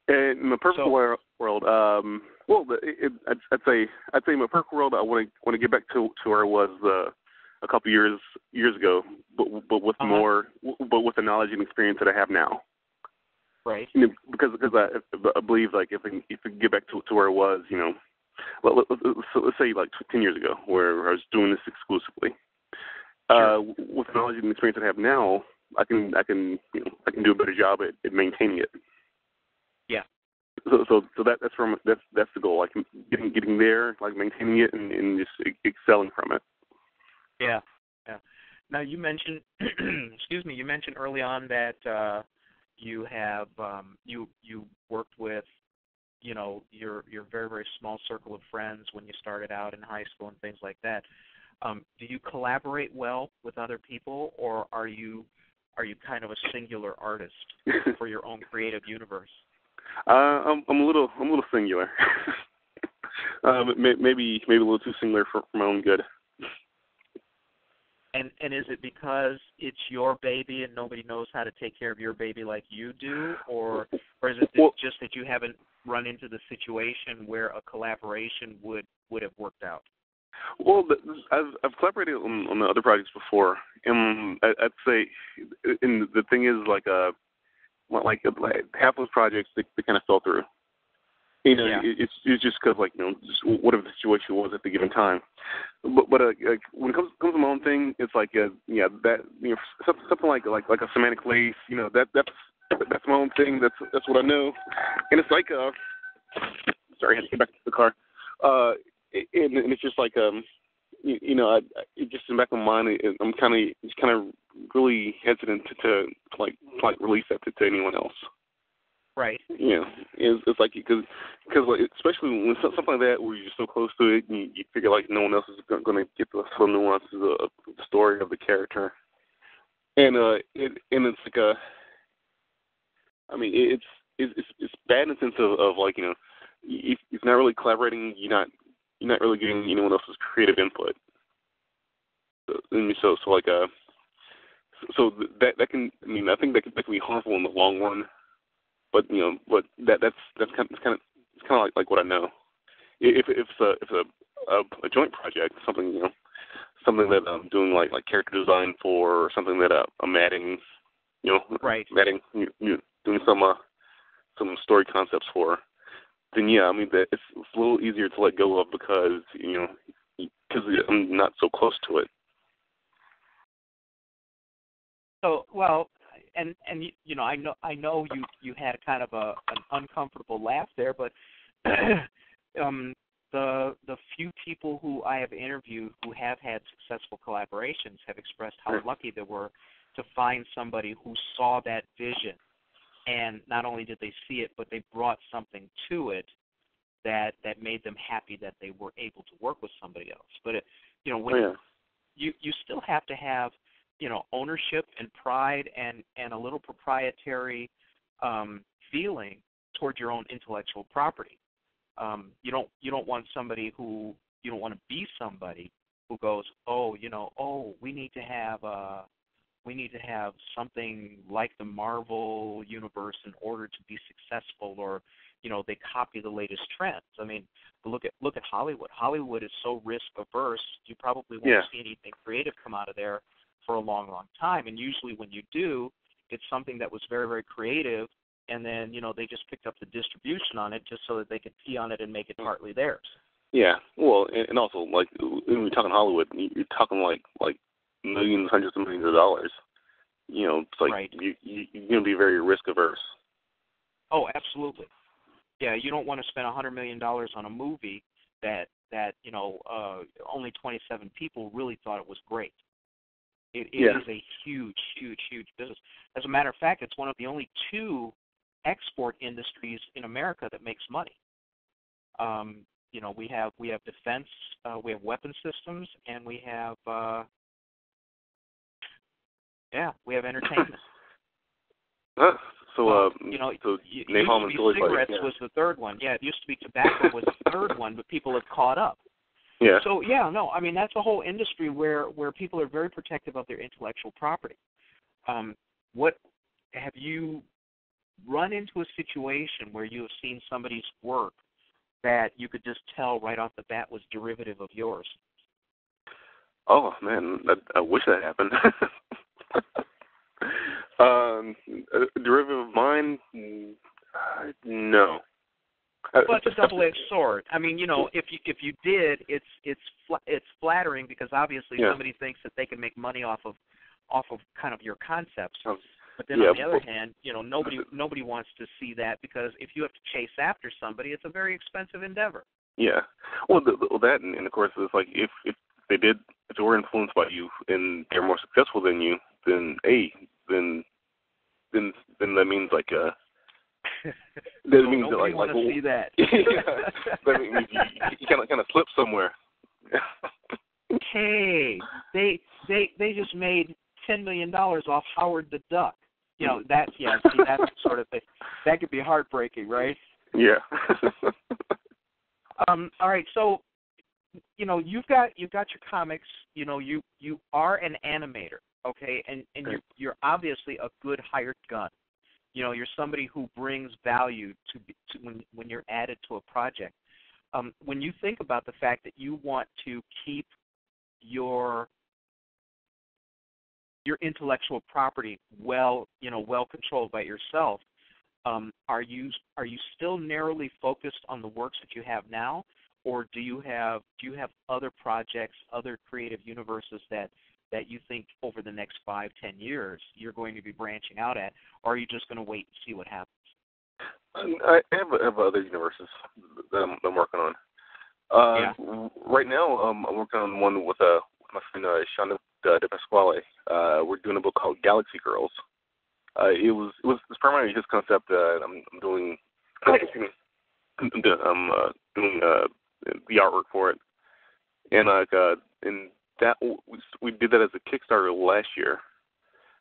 In my perfect world, I'd say in my perfect world, I want to get back to where I was a couple years ago, but with more, but with the knowledge and experience that I have now. Right. Because I believe like if I get back to where I was, let's say like 10 years ago, where I was doing this exclusively. Sure. With the knowledge and experience that I have now, I can do a better job at maintaining it. Yeah. So that's the goal. Like getting there, like maintaining it and just excelling from it. Yeah. Now you mentioned, you mentioned early on that you have you worked with your very, very small circle of friends when you started out in high school and things like that. Do you collaborate well with other people, or are you are you kind of a singular artist for your own creative universe? I'm a little singular. Maybe a little too singular for my own good. And is it because it's your baby and nobody knows how to take care of your baby like you do, or is it just that you haven't run into the situation where a collaboration would have worked out? Well, I've collaborated on the other projects before, and I'd say, and the thing is, like half those projects they kind of fell through. You know, yeah. it's just because, like, you know, just whatever the situation was at the given time. But when it comes to my own thing, it's like that, you know, something like a semantic lace, you know, that's my own thing. That's what I know. And it's like sorry, I had to get back to the car. And it's just like you know, it just in the back of my mind, I'm kind of really hesitant to release that to anyone else. Right. Yeah, it's like because like, especially when something like that where you're so close to it, and you figure like no one else is going to get the subtle nuances of the story of the character, and it's like I mean it's bad in the sense of like, you know, if you're not really collaborating, you're not really getting anyone else's creative input. So like so that can, I mean, I think that can be harmful in the long run. But you know, but that's kind of like what I know. If it's a joint project, something, you know, something that I'm doing like character design for, or something that I'm adding, you know, right, adding, doing some story concepts for, then yeah, I mean that it's a little easier to let go of because, you know, because I'm not so close to it. So well. And you know, I know you had kind of an uncomfortable laugh there, but the few people who I have interviewed who have had successful collaborations have expressed how lucky they were to find somebody who saw that vision, and not only did they see it, but they brought something to it that made them happy that they were able to work with somebody else. But you know, when you still have to have, you know, ownership and pride and a little proprietary feeling toward your own intellectual property. You don't want somebody who, you don't want to be somebody who goes, oh, you know, oh, we need to have something like the Marvel universe in order to be successful, or, you know, they copy the latest trends. I mean, look at Hollywood. Hollywood is so risk averse. You probably won't see anything creative come out of there for a long, long time. And usually when you do, it's something that was very, very creative, and then, you know, they just picked up the distribution on it just so that they could pee on it and make it partly theirs. Yeah, well, and also, like, when you're talking Hollywood, you're talking like millions, hundreds of millions of dollars. You know, it's like you're going to be very risk averse. Oh, absolutely. Yeah, you don't want to spend $100 million on a movie that you know, only 27 people really thought it was great. It is a huge, huge, huge business. As a matter of fact, it's one of the only two export industries in America that makes money. You know, we have defense, we have weapon systems, and we have entertainment. You know, so it used to be cigarettes was the third one. Yeah, it used to be tobacco was the third one, but people have caught up. Yeah. So I mean, that's a whole industry where people are very protective of their intellectual property. What have you run into a situation where you have seen somebody's work that you could just tell right off the bat was derivative of yours? Oh man, I wish that happened. A derivative of mine? No. Well, it's a double-edged sword. I mean, you know, if you did, it's flattering because obviously somebody thinks that they can make money off of kind of your concepts. But then on the other hand, you know, nobody wants to see that because if you have to chase after somebody, it's a very expensive endeavor. Yeah. Well, that and of course it's like if they were influenced by you and they're more successful than you, then that means like that means nobody want to see that. That means you kind of slip somewhere. Hey, they just made $10 million off Howard the Duck. You know, that's sort of thing. That could be heartbreaking, right? Yeah. All right, so, you know, you've got your comics. You know, you are an animator, okay, and you're obviously a good hired gun. You know, you're somebody who brings value to when you're added to a project. When you think about the fact that you want to keep your intellectual property well controlled by yourself, are you still narrowly focused on the works that you have now, or do you have other projects, other creative universes that you think over the next 5-10 years you're going to be branching out at, or are you just going to wait and see what happens? I have other universes that I'm working on. Right now, I'm working on one with my friend Shonda De Pasquale. We're doing a book called Galaxy Girls. It's primarily his concept. I'm doing I'm doing the artwork for it, and that we did that as a Kickstarter last year.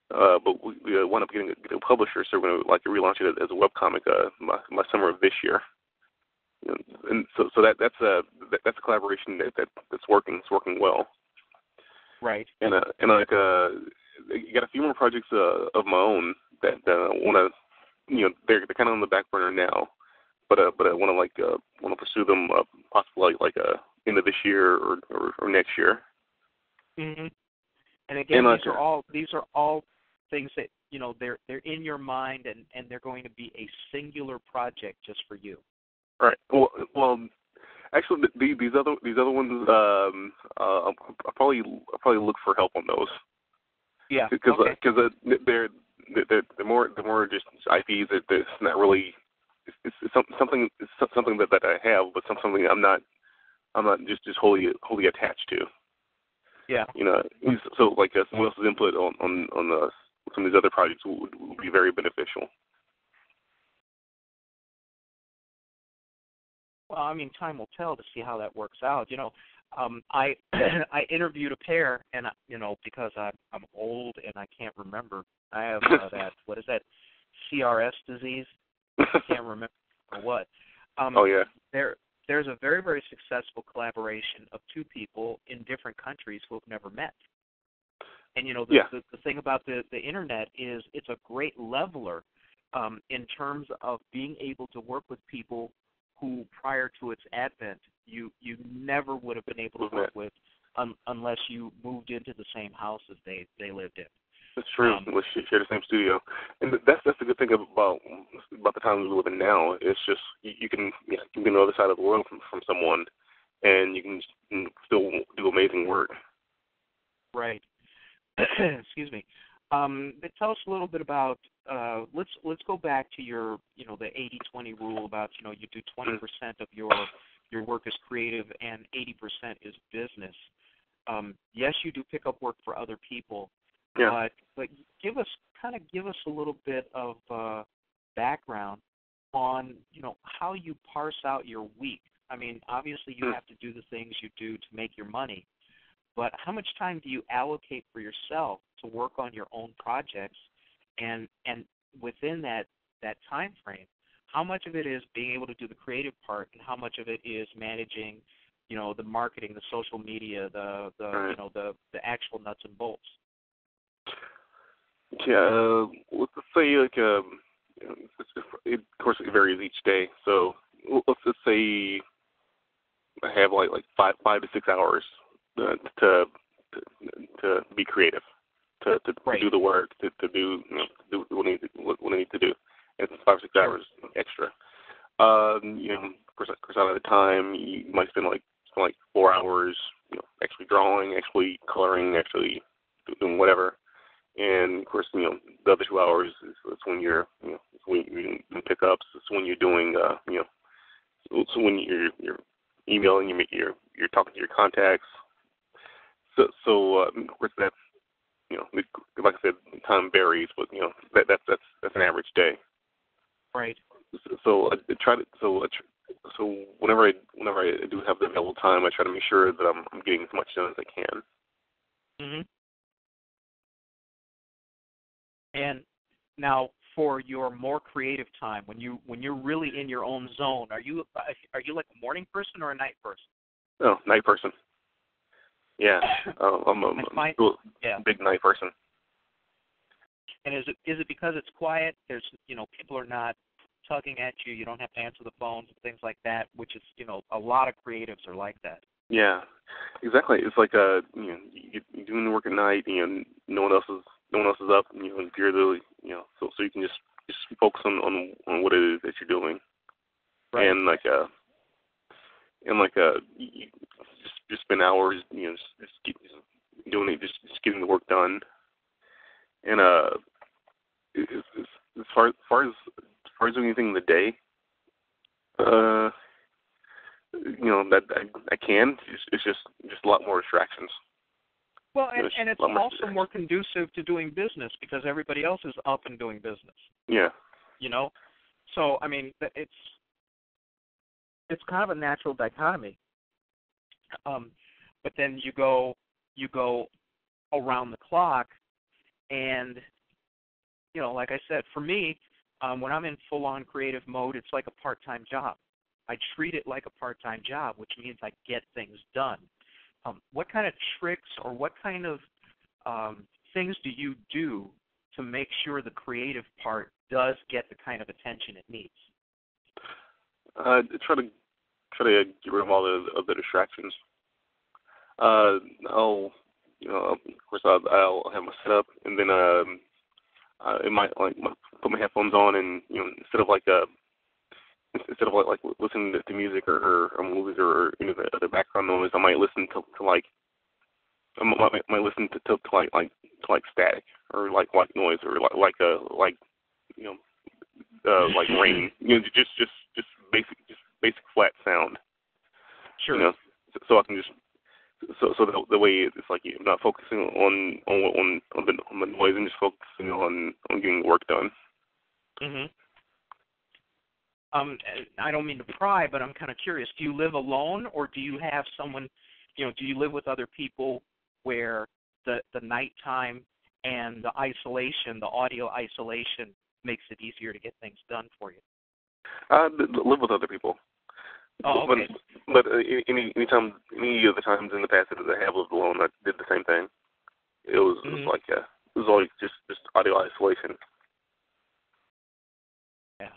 But we wound up getting a publisher, so we're going to relaunch it as a webcomic my summer of this year. And so that's a collaboration that's working. It's working well. Right. And I got a few more projects of my own that I want to, they're kind of on the back burner now, but I want to pursue them possibly like end of this year or next year. Mhm. And again, these are all things that they're in your mind, and they're going to be a singular project just for you. Right. Well, actually, these other ones, I'll probably look for help on those. Yeah. Because they're more just IPs that it's not really it's something that I have, but something I'm not just wholly attached to. Yeah. So like someone else's input on some of these other projects would be very beneficial. Well, I mean, time will tell to see how that works out. I interviewed a pair, and because I'm old and I can't remember, I have what is that, CRS disease? I can't remember what. There's a very, very successful collaboration of two people in different countries who have never met. And the thing about the internet is it's a great leveler in terms of being able to work with people who, prior to its advent, you never would have been able to work with unless you moved into the same house as they lived in. That's true. We share the same studio, and that's the good thing about the times we live in now. It's just you can be on the other side of the world from someone, and you can still do amazing work. Right. Excuse me. Tell us a little bit about. Let's go back to your the 80-20 rule about you do 20% of your work is creative and 80% is business. Yes, you do pick up work for other people. Yeah. But give us a little bit of background on how you parse out your week. I mean, obviously you have to do the things you do to make your money, but how much time do you allocate for yourself to work on your own projects, and within that time frame, how much of it is being able to do the creative part, and how much of it is managing the marketing, the social media, the actual nuts and bolts? Yeah, let's say of course it varies each day. So let's just say I have like 5 to 6 hours to be creative, to do the work, to do what I need to do. And it's 5 or 6 hours extra. Of course, out of the time you might spend like 4 hours, actually drawing, actually coloring, actually doing whatever. And of course, the other 2 hours is when you're, when you're doing pickups. It's when you're doing, so when you're emailing, you're talking to your contacts. So of course that's, like I said, time varies, but that's an average day. Right. So I try to so whenever I do have the available time, I try to make sure that I'm getting as much done as I can. Mhm. And now for your more creative time, when you're really in your own zone, are you like a morning person or a night person? Oh, night person. Yeah, I'm a big night person. And is it because it's quiet? There's people are not tugging at you. You don't have to answer the phones and things like that, which is a lot of creatives are like that. Yeah, exactly. It's like you're doing the work at night. No one else is up. You're really so you can just focus on what it is that you're doing. Right. And you just spend hours just doing it, just getting the work done. And as far as doing anything in the day, that I can. It's just a lot more distractions. Well, and it's also more conducive to doing business because everybody else is up and doing business. Yeah. So I mean, it's kind of a natural dichotomy. But then you go around the clock, and like I said, for me, when I'm in full-on creative mode, it's like a part-time job. I treat it like a part-time job, which means I get things done. What kind of tricks or what kind of things do you do to make sure the creative part does get the kind of attention it needs? Try to get rid of all the distractions. Of course, I'll have my setup, and then it might put my headphones on, and instead of listening to music or movies or the background noise, I might listen to listen to static or like white noise or like rain. Just basic flat sound. Sure. So I can just so the way it's like I'm not focusing on the noise and just focusing on getting work done. Mhm. I don't mean to pry, but I'm kind of curious. Do you live alone, or do you have someone? Do you live with other people where the nighttime and the isolation, the audio isolation, makes it easier to get things done for you? Live with other people. Oh, okay. But any of the times in the past that I have lived alone, I did the same thing. It was it was always just audio isolation. Yeah.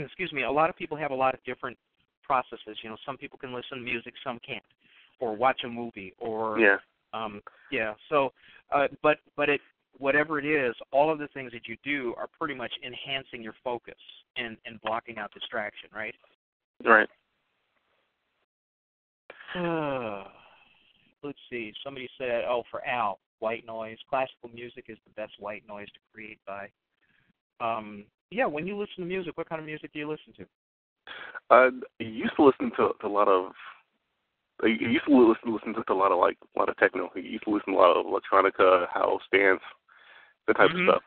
Excuse me. A lot of people have a lot of different processes. Some people can listen to music, some can't, or watch a movie, or So, but whatever it is, all of the things that you do are pretty much enhancing your focus and blocking out distraction, right? Right. Let's see. Somebody said, for Al, white noise. Classical music is the best white noise to create by. When you listen to music, what kind of music do you listen to? I used to listen to a lot of. I used to listen to a lot of techno. I used to listen to a lot of electronica, house, dance, that type of stuff.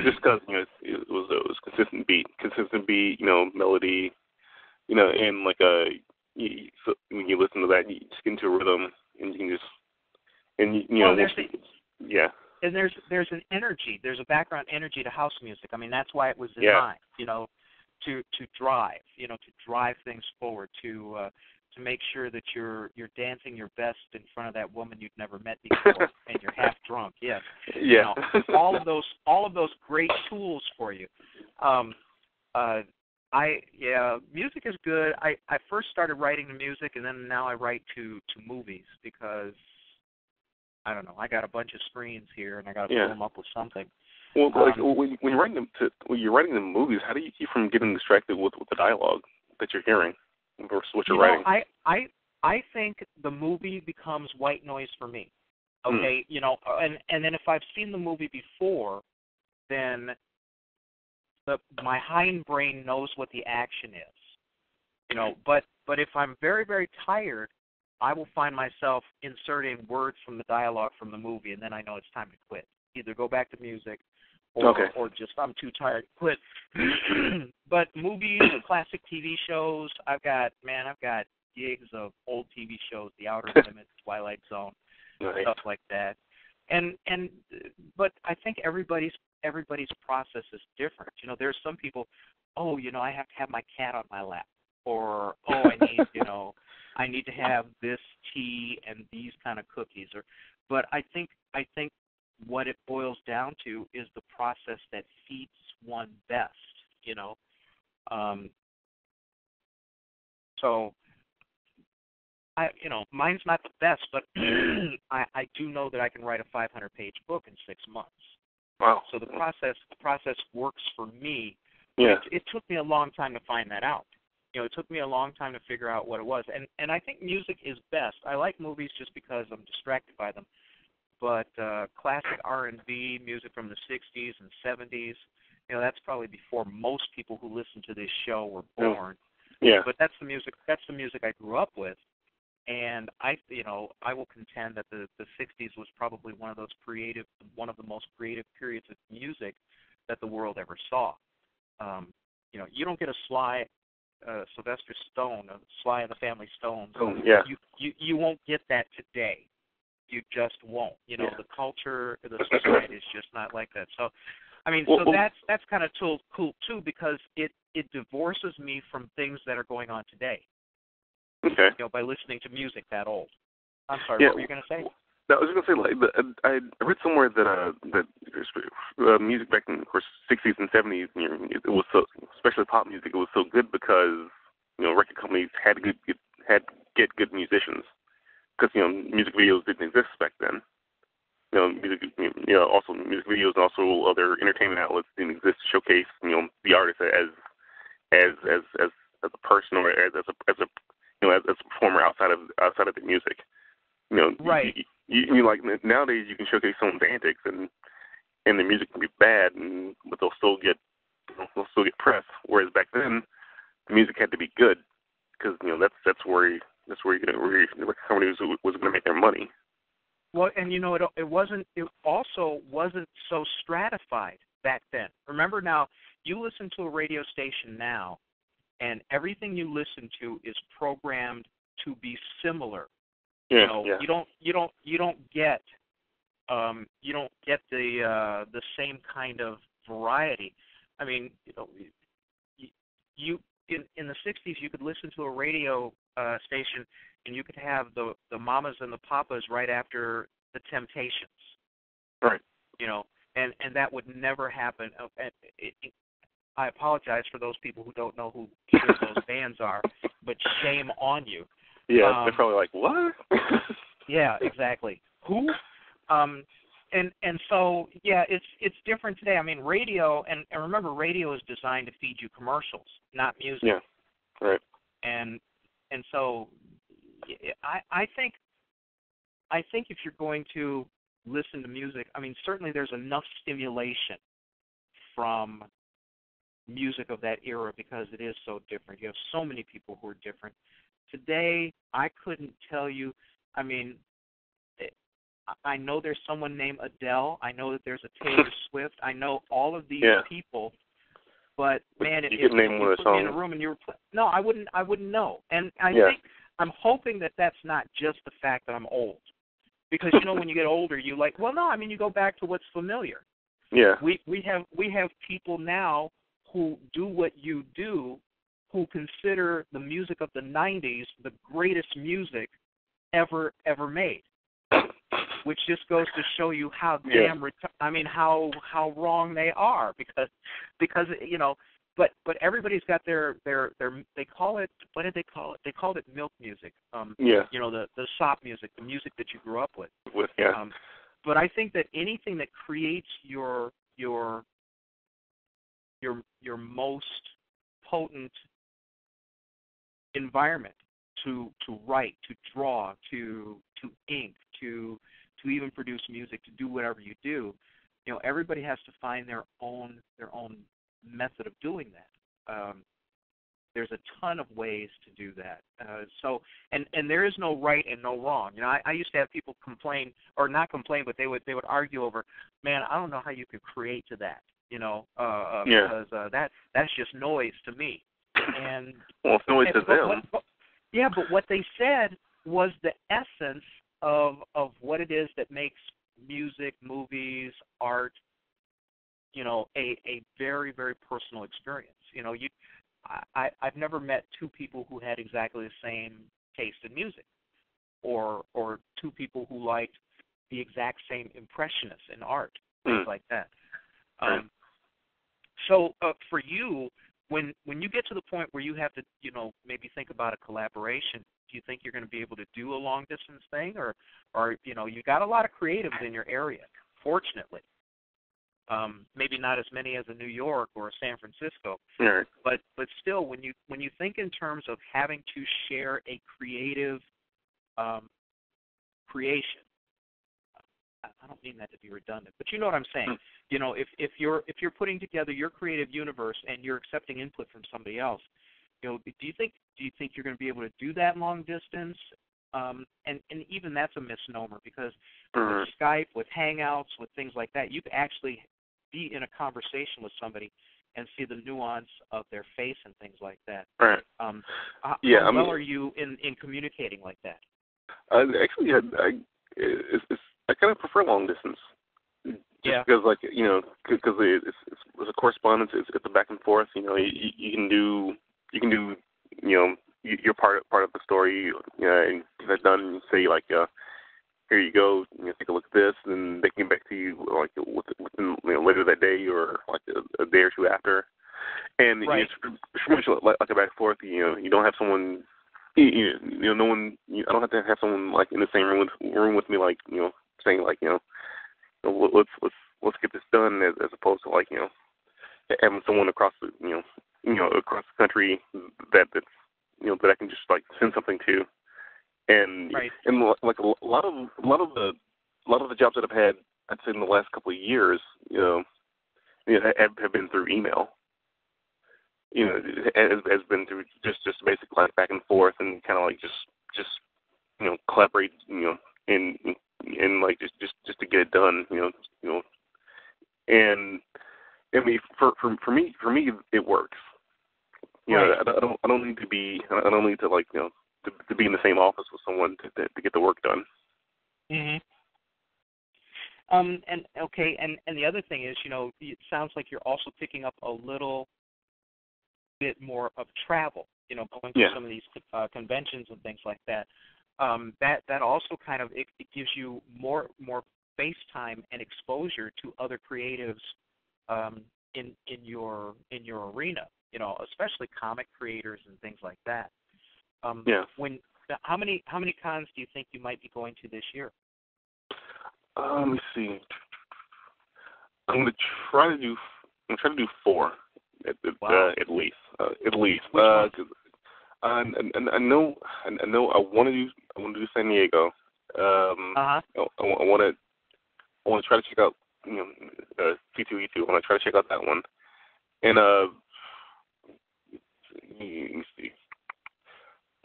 Just because it was consistent beat, melody, and so when you listen to that, you just get into a rhythm, and you can just yeah. And there's an energy, there's a background energy to house music. I mean, that's why it was designed, to drive things forward, to make sure that you're dancing your best in front of that woman you've never met before, and you're half drunk. Yes. Yeah. All of those great tools for you. Music is good. I first started writing the music, and then now I write to movies because I don't know. I got a bunch of screens here, and I got to fill them up with something. Well, when you're writing the movies, how do you keep from getting distracted with the dialogue that you're hearing versus what you're writing? I think the movie becomes white noise for me. Okay, and then if I've seen the movie before, then my hindbrain knows what the action is. But if I'm very, very tired, I will find myself inserting words from the dialogue from the movie, and then I know it's time to quit. Either go back to music, or just I'm too tired to quit. But movies, classic TV shows, I've got gigs of old TV shows, The Outer Limits, Twilight Zone. stuff like that. But I think everybody's process is different. You know, there's some people, oh, you know, I have to have my cat on my lap, or oh, I need, you know, I need to have this tea and these kind of cookies. But I think what it boils down to is the process that feeds one best. You know, so. Mine's not the best, but I do know that I can write a 500-page book in 6 months. Wow! So the process works for me. Yeah. It took me a long time to find that out. You know, it took me a long time to figure out what it was. And I think music is best. I like movies just because I'm distracted by them. But classic R&B music from the 60s and 70s, you know, that's probably before most people who listen to this show were born. Yeah. But that's the music I grew up with. And I will contend that the 60s was probably one of the most creative periods of music that the world ever saw. You know, you don't get a Sylvester Stone, a Sly and the Family Stones. Oh, yeah. You won't get that today. You just won't. You know, the culture, the society is just not like that. So, I mean, that's kind of cool too, because it divorces me from things that are going on today. Okay. You know, by listening to music that old. I'm sorry, what were you going to say? No, I was going to say, like, I read somewhere that music back in, of course, 60s and 70s, you know, it was so, especially pop music, it was so good because, you know, record companies had to get good musicians, because, you know, music videos didn't exist back then. You know, also music videos and also other entertainment outlets didn't exist to showcase, you know, the artist as a person or as a performer outside of the music. You know, right. You like nowadays you can showcase someone's antics and the music can be bad, but they'll still get press. Whereas back then, the music had to be good, because, you know, that's where the company was going to make their money. Well, and you know, it also wasn't so stratified back then. Remember, now you listen to a radio station now, and everything you listen to is programmed to be similar. Yeah, you know, yeah. You don't get the same kind of variety. I mean, you know, you in the 60s you could listen to a radio station and you could have the Mamas and the Papas right after the Temptations. Right. You know, and that would never happen. I apologize for those people who don't know who either of those bands are, but shame on you. Yeah, they're probably like, what? Yeah, exactly. Who? And so, yeah, it's different today. I mean, radio, and remember, radio is designed to feed you commercials, not music. Yeah, right. And so, I think if you're going to listen to music, I mean, certainly there's enough stimulation from music of that era because it is so different. You have so many people who are different. Today, I couldn't tell you. I mean, I know there's someone named Adele. I know that there's a Taylor Swift. I know all of these people. But man, if you put me in a room and you were no, I wouldn't know. And I think I'm hoping that that's not just the fact that I'm old, because you know when you get older, you like, well, no, I mean you go back to what's familiar. Yeah. We have people now who do what you do, who consider the music of the 90s the greatest music ever made, which just goes to show you how how wrong they are, because you know, but everybody's got their they call it, what did they call it? They called it milk music. You know, the sop music, the music that you grew up with. But I think that anything that creates your most potent environment to write, to draw, to ink, to even produce music, to do whatever you do, you know, everybody has to find their own method of doing that. There's a ton of ways to do that. So there is no right and no wrong. You know, I used to have people complain, or not complain, but they would argue over, man, I don't know how you could create to that. You know, because that's just noise to me. And well, it's noise to them. But what they said was the essence of what what it is that makes music, movies, art, a very, very personal experience. I've never met two people who had exactly the same taste in music, or two people who liked the exact same impressionists in art, things like that. So for you, when you get to the point where you have to, maybe think about a collaboration, do you think you're going to be able to do a long distance thing, or you got a lot of creatives in your area, fortunately. Maybe not as many as a New York or a San Francisco, but still, when you think in terms of having to share a creative creation, I don't mean that to be redundant, but you know what I'm saying. If you're putting together your creative universe and you're accepting input from somebody else, do you think you're going to be able to do that long distance? And even that's a misnomer, because with Skype, with Hangouts, with things like that, you can actually be in a conversation with somebody and see the nuance of their face and things like that. Right. How well are you in communicating like that? Actually, I kind of prefer long distance. Because, because it's a correspondence. It's a back and forth. You can do your part of the story. And get that done. And say here you go. Take a look at this, and they can get back to you within later that day, or a day or two after. And it's pretty much like a back and forth. You don't have someone. No one. I don't have to have someone in the same room with me, saying let's get this done, as opposed to having someone across the across the country that I can just send something to. And a lot of the jobs that I've had, I'd say in the last couple of years, have been through email. Has been through just basic back and forth, and kind of just collaborate, and just to get it done, and I mean for me it works. I don't need to be to be in the same office with someone to get the work done. Mhm. And the other thing is, it sounds like you're also picking up a little bit more of travel, going to some of these conventions and things like that. That also kind of it gives you more face time and exposure to other creatives in your arena, especially comic creators and things like that. How many cons do you think you might be going to this year? Let me see. I'm gonna try to do 4 at least. I know I want to do San Diego. I want to try to check out C2E2. I want to try to check out that one. And let me see.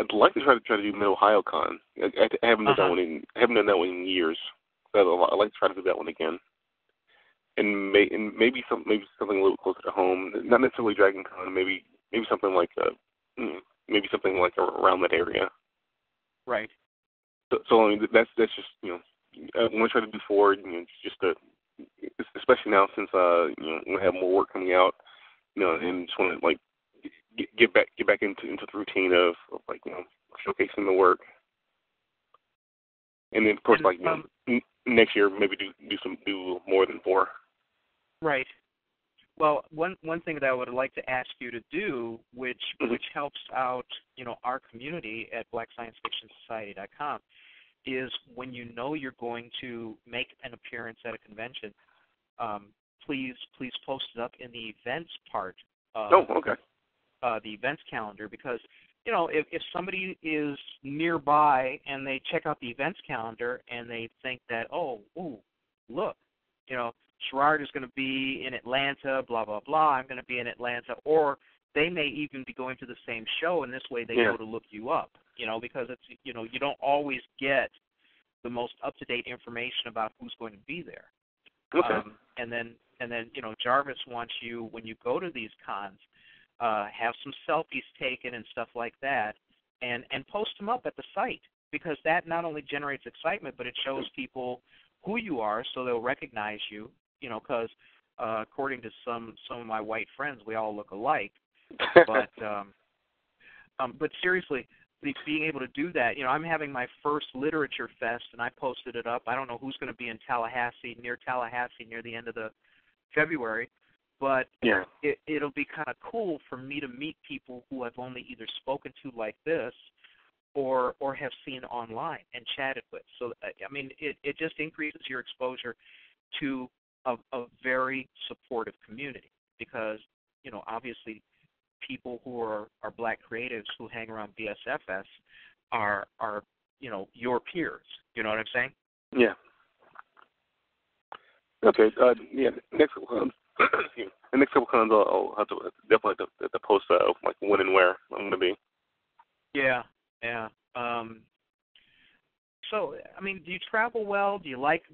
I'd like to try to do Mid Ohio Con. I haven't done that one in years. So I'd like to try to do that one again. And maybe something a little closer to home. Not necessarily Dragon Con. Maybe something around that area. Right. So I mean, that's just I want to try to do 4. Just to, especially now since we have more work coming out. And just want to get back into the routine of showcasing the work. And then of course next year maybe do more than 4. Right. Well, one thing that I would like to ask you to do, which helps out our community at BlackScienceFictionSociety.com, is when you're going to make an appearance at a convention, please post it up in the events part of the events calendar, because if somebody is nearby and they check out the events calendar and they think that, look, Sherard is going to be in Atlanta, blah, blah, blah, I'm going to be in Atlanta, or they may even be going to the same show, and this way they go to look you up, because it's, you don't always get the most up-to-date information about who's going to be there. Okay. And then Jarvis wants you, when you go to these cons, have some selfies taken and stuff like that, and post them up at the site. because that not only generates excitement, but it shows people who you are, so they'll recognize you. Because according to some of my white friends, we all look alike. But seriously, being able to do that, I'm having my first literature fest, and I posted it up. I don't know who's going to be in Tallahassee, near the end of the February, but yeah, it'll be kind of cool for me to meet people who I've only either spoken to like this or have seen online and chatted with. So, I mean, it just increases your exposure to a very supportive community because, obviously people who are black creatives who hang around BSFS are your peers. You know what I'm saying? Yeah. Okay. Yeah. Next the next couple cons, I'll have to definitely have to post like when and where I'm going to be. Yeah. So, I mean, do you travel well? Do you like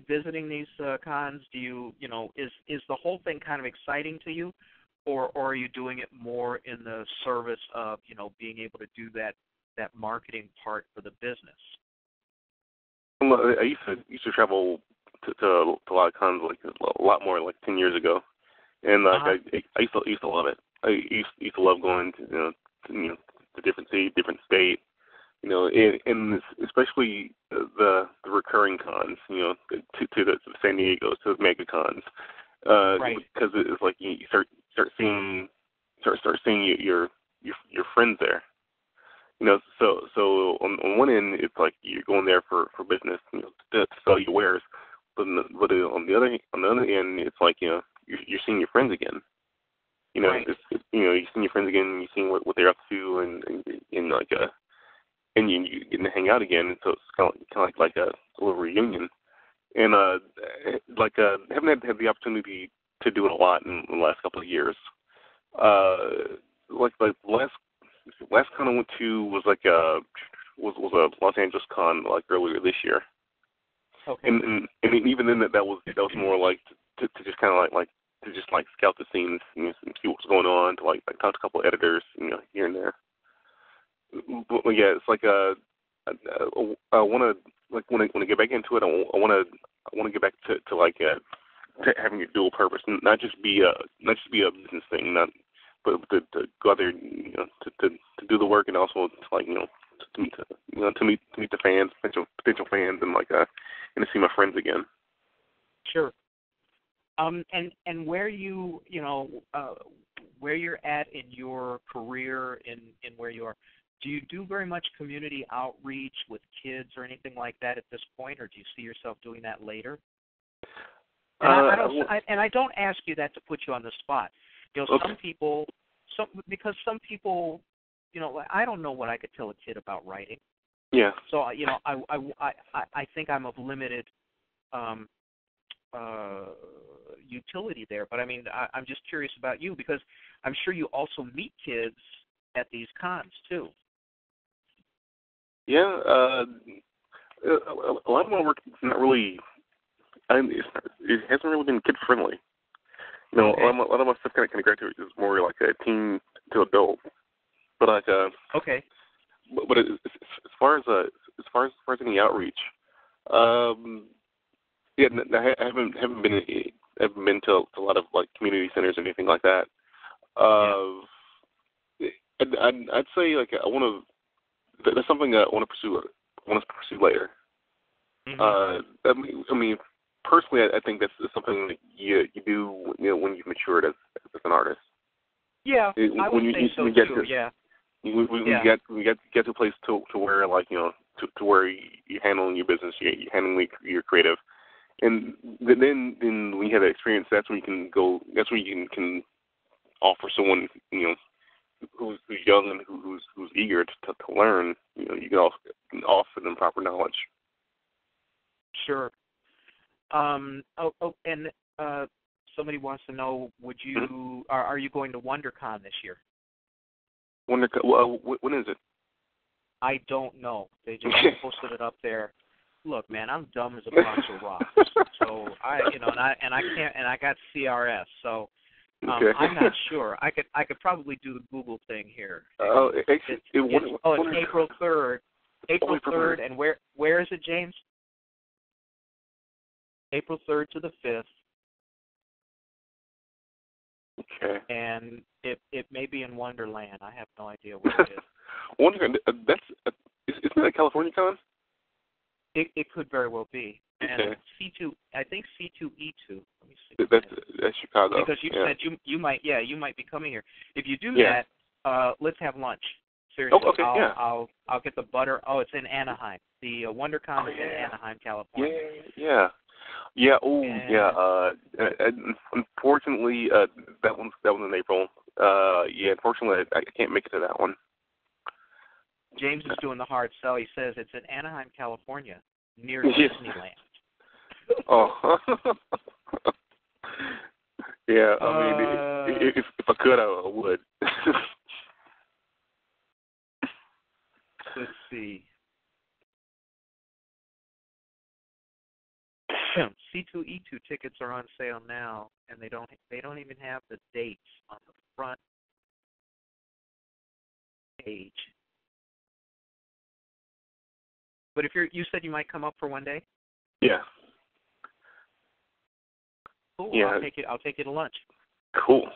visiting these cons? Do you is the whole thing kind of exciting to you, or are you doing it more in the service of being able to do that marketing part for the business? Well, I used to travel to a lot of cons, like a lot more like 10 years ago, and like I used to love it. I used to love going to to different city, different state. And especially the recurring cons, to the San Diego, to the mega cons, right? Because it's like you start seeing your friends there. So on one end it's like you're going there for business, to sell your wares, but on the other end it's like you're seeing your friends again. Right. You're seeing your friends again, and you're seeing what they're up to, and like and you get to hang out again, so it's kind of like a little reunion. And haven't had the opportunity to do it a lot in the last couple of years. Like the last con I went to was was a Los Angeles con like earlier this year. Okay. And even then that was more like to just kind of like to just like scout the scenes, see what's going on, to like talk to a couple of editors, here and there. But yeah, it's like I want to like when I get back into it, I want to get back to like to having a dual purpose, and not just be a business thing, but to go out there, to do the work, and also to like to meet the fans, potential fans, and like and to see my friends again. Sure. And where where you're at in your career, in where you are, do you do very much community outreach with kids or anything like that at this point, or do you see yourself doing that later? And I don't ask you that to put you on the spot. Okay. Some people, I don't know what I could tell a kid about writing. Yeah. So I think I'm of limited utility there. But I mean, I'm just curious about you because I'm sure you also meet kids at these cons too. Yeah, a lot of my work is not really. It hasn't really been kid friendly. Okay. A lot of my stuff kind of graduates is more like a teen to adult. But like okay. But as far as any outreach, yeah, I haven't been to a lot of like community centers or anything like that. I'd say like I want to. That's something I want to pursue later. Mm-hmm. I mean, personally, I think that's something that you do when you've matured as an artist. Yeah, I would say so too. Yeah. We get to a place to where like to where you're handling your business, you're handling your creative, and then when you have that experience, that's when you can go. That's when you can offer someone who's young and who's eager to learn. You can offer them proper knowledge. Sure. And somebody wants to know: would you are you going to WonderCon this year? When is it? I don't know. They just posted it up there. Look, man, I'm dumb as a box of rocks. So I got CRS. So okay. I'm not sure. I could probably do the Google thing here. It's April 3rd. April 3rd, and where is it, James? April 3rd to the 5th. Okay. And it may be in Wonderland. I have no idea where it is. Wonderland. Isn't that a California con? It could very well be. And okay. I think C2E2. Let me see. That's Chicago. Because you said you might be coming here. If you do that, let's have lunch. Seriously. Oh, okay, I'll get the butter. Oh, it's in Anaheim. The WonderCon is in Anaheim, California. Yeah. Oh, yeah. Unfortunately, that one's in April. Unfortunately, I can't make it to that one. James is doing the hard sell. He says it's in Anaheim, California, near Disneyland. Oh. Yeah. I mean, if I could, I would. Let's see. C2E2 tickets are on sale now, and they don't even have the dates on the front page. But if you said you might come up for one day? Yeah. Cool. Yeah. I'll take you to lunch. Cool.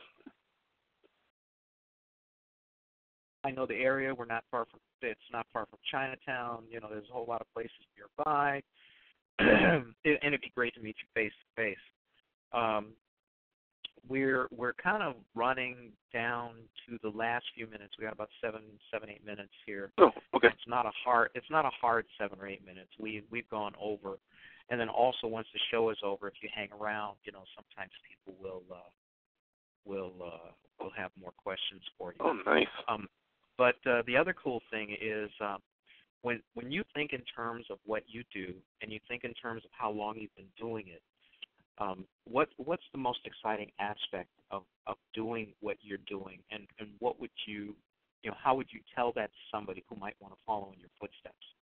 I know the area. It's not far from Chinatown. There's a whole lot of places nearby. And it'd be great to meet you face to face. We're kind of running down to the last few minutes. We got about 7, 8 minutes here. Oh, okay. It's not a hard 7 or 8 minutes. We've gone over, and then also once the show is over, if you hang around, sometimes people will have more questions for you. Oh, nice. But the other cool thing is when you think in terms of what you do, and you think in terms of how long you've been doing it, what's the most exciting aspect of doing what you're doing, and what would you, how would you tell that to somebody who might want to follow in your footsteps?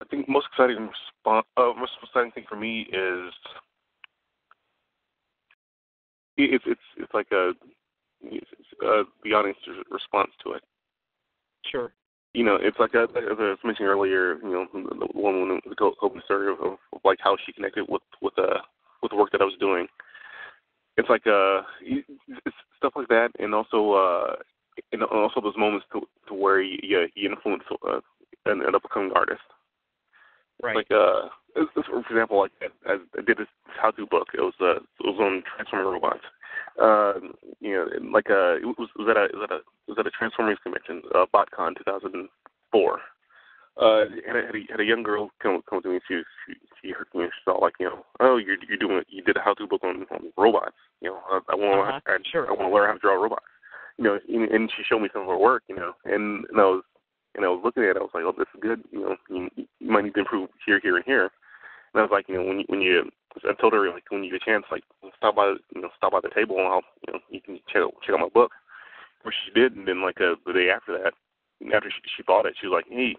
I think the most exciting thing for me is it's like the audience's response to it. Sure. It's like as I was mentioning earlier, the woman with the open story of like how she connected with the work that I was doing. It's like it's stuff like that, and also those moments to where you influence an up-and-coming artist. Right. Like for example, like I did this how-to book. It was on Transformer robots. It was at a Transformers convention, BotCon 2004. And I had a young girl come to me. She heard me. She saw oh, you did a how-to book on robots. I want to learn how to draw robots. And she showed me some of her work. And I was looking at it. I was like, oh, this is good. You might need to improve here, and here. And I was like, I told her, like, when you get a chance, like, stop by the table, and you can check out my book. Which she did, and then, like, the day after that, after she bought it, she was like, hey,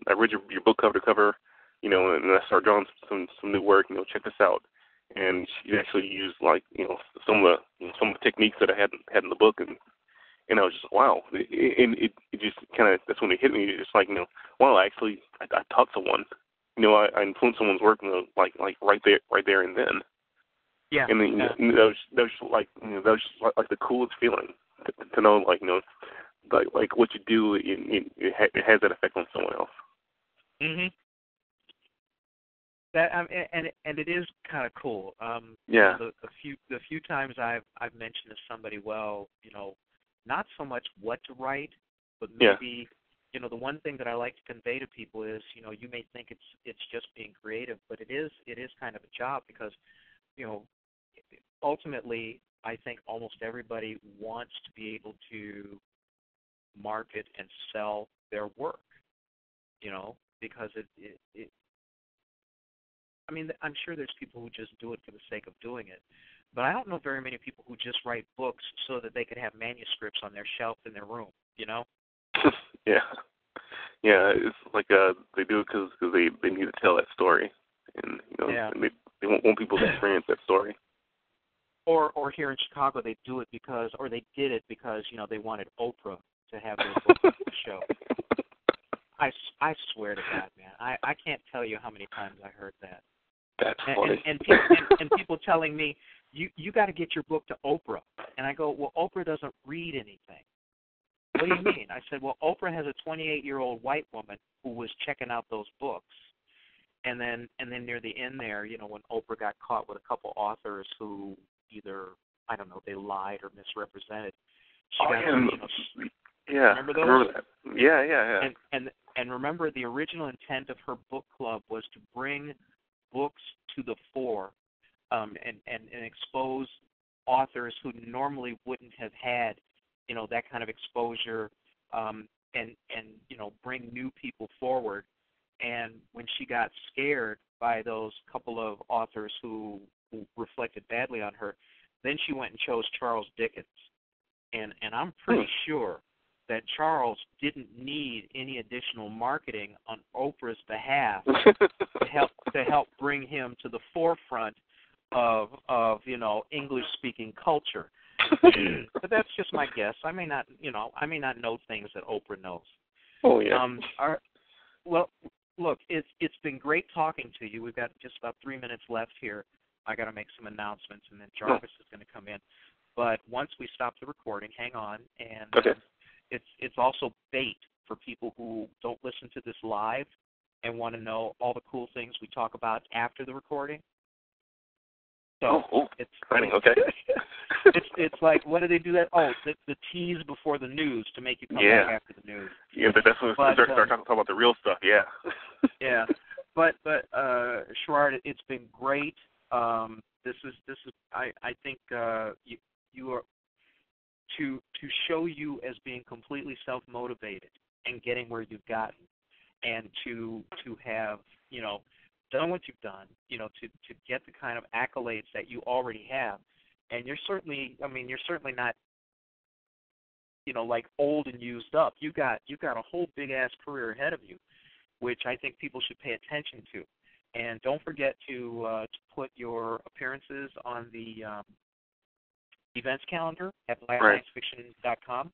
I read your book cover to cover, and I started drawing some new work, check this out. And she actually used, like, some of the techniques that I had in the book, and I was just, wow. And it just kind of, that's when it hit me. It's like, wow, I taught someone. I influenced someone's work, like right there and then. Yeah. And then, that was just like the coolest feeling to know, like, like what you do, it has that effect on someone else. Mhm. That and it is kind of cool. Yeah. The few times I've mentioned to somebody, well, not so much what to write, but maybe. The one thing that I like to convey to people is, you may think it's just being creative, but it is kind of a job because, ultimately, I think almost everybody wants to be able to market and sell their work, because I mean, I'm sure there's people who just do it for the sake of doing it, but I don't know very many people who just write books so that they could have manuscripts on their shelf in their room, Yeah, it's like they do it because they need to tell that story, and and they want people to experience that story. Or here in Chicago, they do it because, or they did it because they wanted Oprah to have their book on the show. tell you how many times I heard that. That's funny. And people telling me, you got to get your book to Oprah. And I go, well, Oprah doesn't read anything. What do you mean? I said, well, Oprah has a 28-year-old white woman who was checking out those books. And then near the end there, when Oprah got caught with a couple authors who either, I don't know, they lied or misrepresented. Remember those? I remember that. Yeah. And remember, the original intent of her book club was to bring books to the fore, and expose authors who normally wouldn't have had, that kind of exposure, and bring new people forward. And when she got scared by those couple of authors who reflected badly on her, then she went and chose Charles Dickens. And I'm pretty sure that Charles didn't need any additional marketing on Oprah's behalf to help bring him to the forefront of English-speaking culture. But that's just my guess. I may not know things that Oprah knows. Oh yeah. Well, look, it's been great talking to you. We've got just about 3 minutes left here. I got to make some announcements, and then Jarvis is going to come in. But once we stop the recording, hang on, and okay. It's also bait for people who don't listen to this live and want to know all the cool things we talk about after the recording. So it's exciting. Okay. it's like, what do they do that? Oh, the tease before the news to make you come back after the news. Yeah, but that's when we start talking about the real stuff. Yeah. Yeah, but Sherard, it's been great. This is I think you are to show you as being completely self-motivated and getting where you've gotten, and to have done what you've done, to get the kind of accolades that you already have. And you're certainly not, like old and used up. You got a whole big ass career ahead of you, which I think people should pay attention to. And don't forget to put your appearances on the events calendar at lionsfiction.com.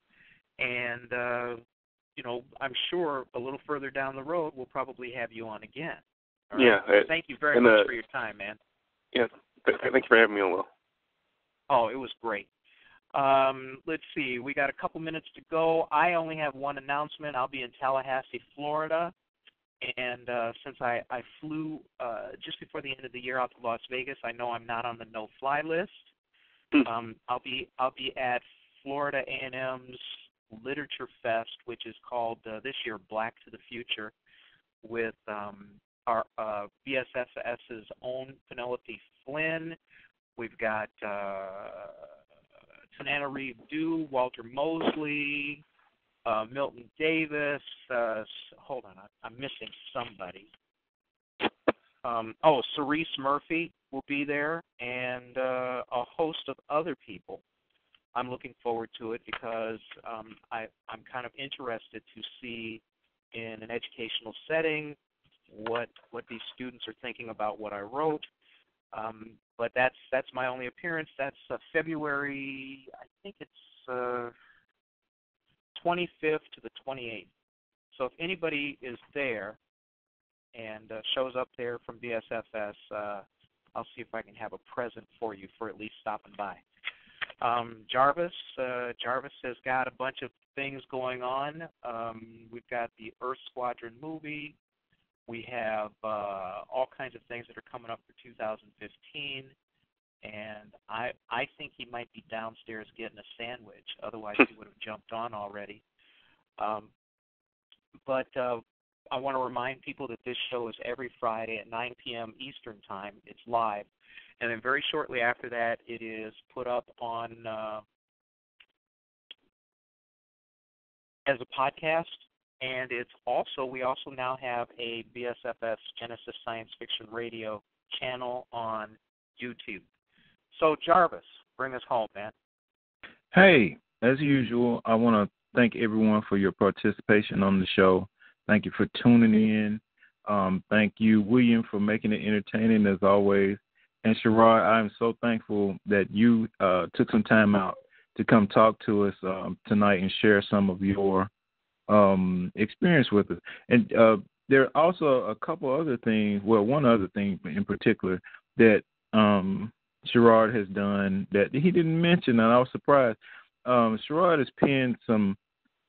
And I'm sure a little further down the road we'll probably have you on again. All right? Yeah. Thank you very much for your time, man. Yeah. Thank you for having me on, Will. Oh, it was great. Let's see. We got a couple minutes to go. I only have one announcement. I'll be in Tallahassee, Florida. And since I flew just before the end of the year out to Las Vegas, I know I'm not on the no-fly list. I'll be at Florida A&M's Literature Fest, which is called this year Black to the Future, with our BSFS's own Penelope Flynn. We've got Tanana Reeve-Dew, Walter Mosley, Milton Davis. Hold on, I'm missing somebody. Cerise Murphy will be there, and a host of other people. I'm looking forward to it because I'm kind of interested to see in an educational setting what these students are thinking about what I wrote. But that's my only appearance. That's February, I think it's 25th to the 28th. So if anybody is there and shows up there from BSFS, I'll see if I can have a present for you for at least stopping by. Jarvis has got a bunch of things going on. We've got the Earth Squadron movie. We have all kinds of things that are coming up for 2015. And I think he might be downstairs getting a sandwich. Otherwise, he would have jumped on already. But I want to remind people that this show is every Friday at 9 p.m. Eastern Time. It's live. And then very shortly after that, it is put up on as a podcast. And it's also, we also now have a BSFS Genesis Science Fiction Radio channel on YouTube. So, Jarvis, bring us home, man. Hey, as usual, I want to thank everyone for your participation on the show. Thank you for tuning in. Thank you, William, for making it entertaining as always. And Sherard, I'm so thankful that you took some time out to come talk to us tonight and share some of your experience with us. And there are also a couple other things. Well, one other thing in particular that Sherard has done that he didn't mention, and I was surprised. Sherard has penned some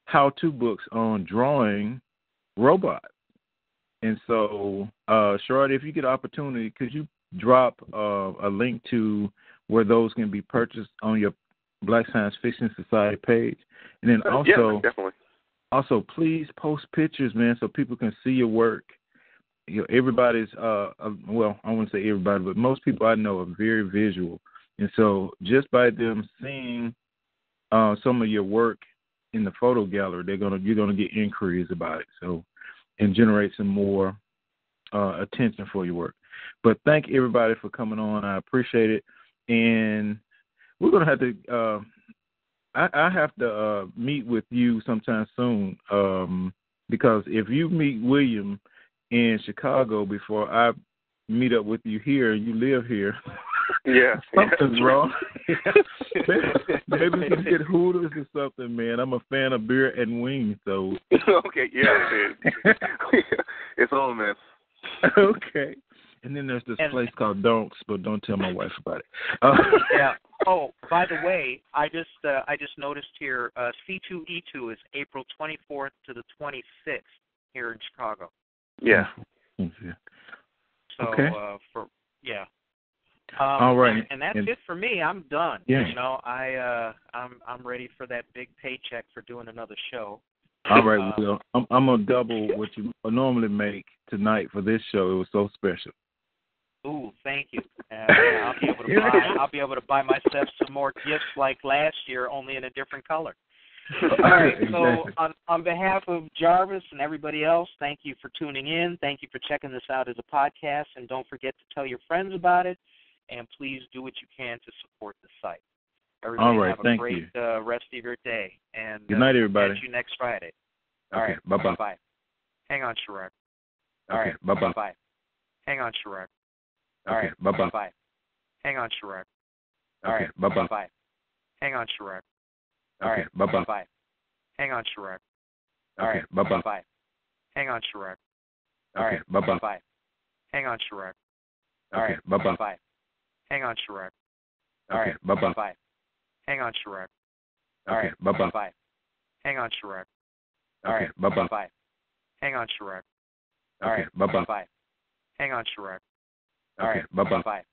how-to books on drawing robots. And so, Sherard, if you get an opportunity, could you drop a link to where those can be purchased on your Black Science Fiction Society page? And then also, yeah, definitely. Also, please post pictures, man, so people can see your work. You know, everybody's, well, I wouldn't say everybody, but most people I know are very visual. And so just by them seeing some of your work in the photo gallery, you're gonna get inquiries about it. So, and generate some more attention for your work. But thank everybody for coming on. I appreciate it. And we're gonna have to. I have to meet with you sometime soon because if you meet William in Chicago before I meet up with you here, you live here. Yeah, something's wrong. Maybe we can get Hooters or something, man. I'm a fan of beer and wings, so. Okay, yeah, man. It's on, man. Okay. And then there's this place called Donks, but don't tell my wife about it. Yeah. Oh, by the way, I just noticed here C2E2 is April 24th to the 26th here in Chicago. Yeah. So okay. All right. And that's it for me. I'm done. Yeah. You know, I'm ready for that big paycheck for doing another show. All right, Will. I'm gonna double what you normally make tonight for this show. It was so special. Ooh, thank you. I'll be able to buy myself some more gifts like last year, only in a different color. All right. So on behalf of Jarvis and everybody else, thank you for tuning in. Thank you for checking this out as a podcast, and don't forget to tell your friends about it. And please do what you can to support the site. Everybody all right, have a great rest of your day. And good night, everybody. Catch you next Friday. All okay, right. Bye-bye. Bye. Hang on, Sherard. All okay, right. Bye-bye. Bye. Hang on, Sherard. All okay, right. Bye-bye. Bye. Hang on, Sherard. All okay, right. Bye-bye. Bye. Hang on, Sherard. All okay, right. Bye-bye. Bye. Hang on, Sherard. All okay, right. Bye-bye. Bye. Hang on, Sherard. All okay, right. Bye-bye. Bye. Hang on, Sherard. All okay, right. Bye-bye. Bye. Hang on, Sherard. All okay, right. Bye-bye. Bye. Hang on, Sherard. All okay, right. Bye-bye. Bye. Hang on, Sherard. All okay, right. Bye-bye. Bye. Hang on, Sherard. All okay, right. Bye-bye. Bye. Hang on, Sherard. All okay, right. Bye-bye. Bye.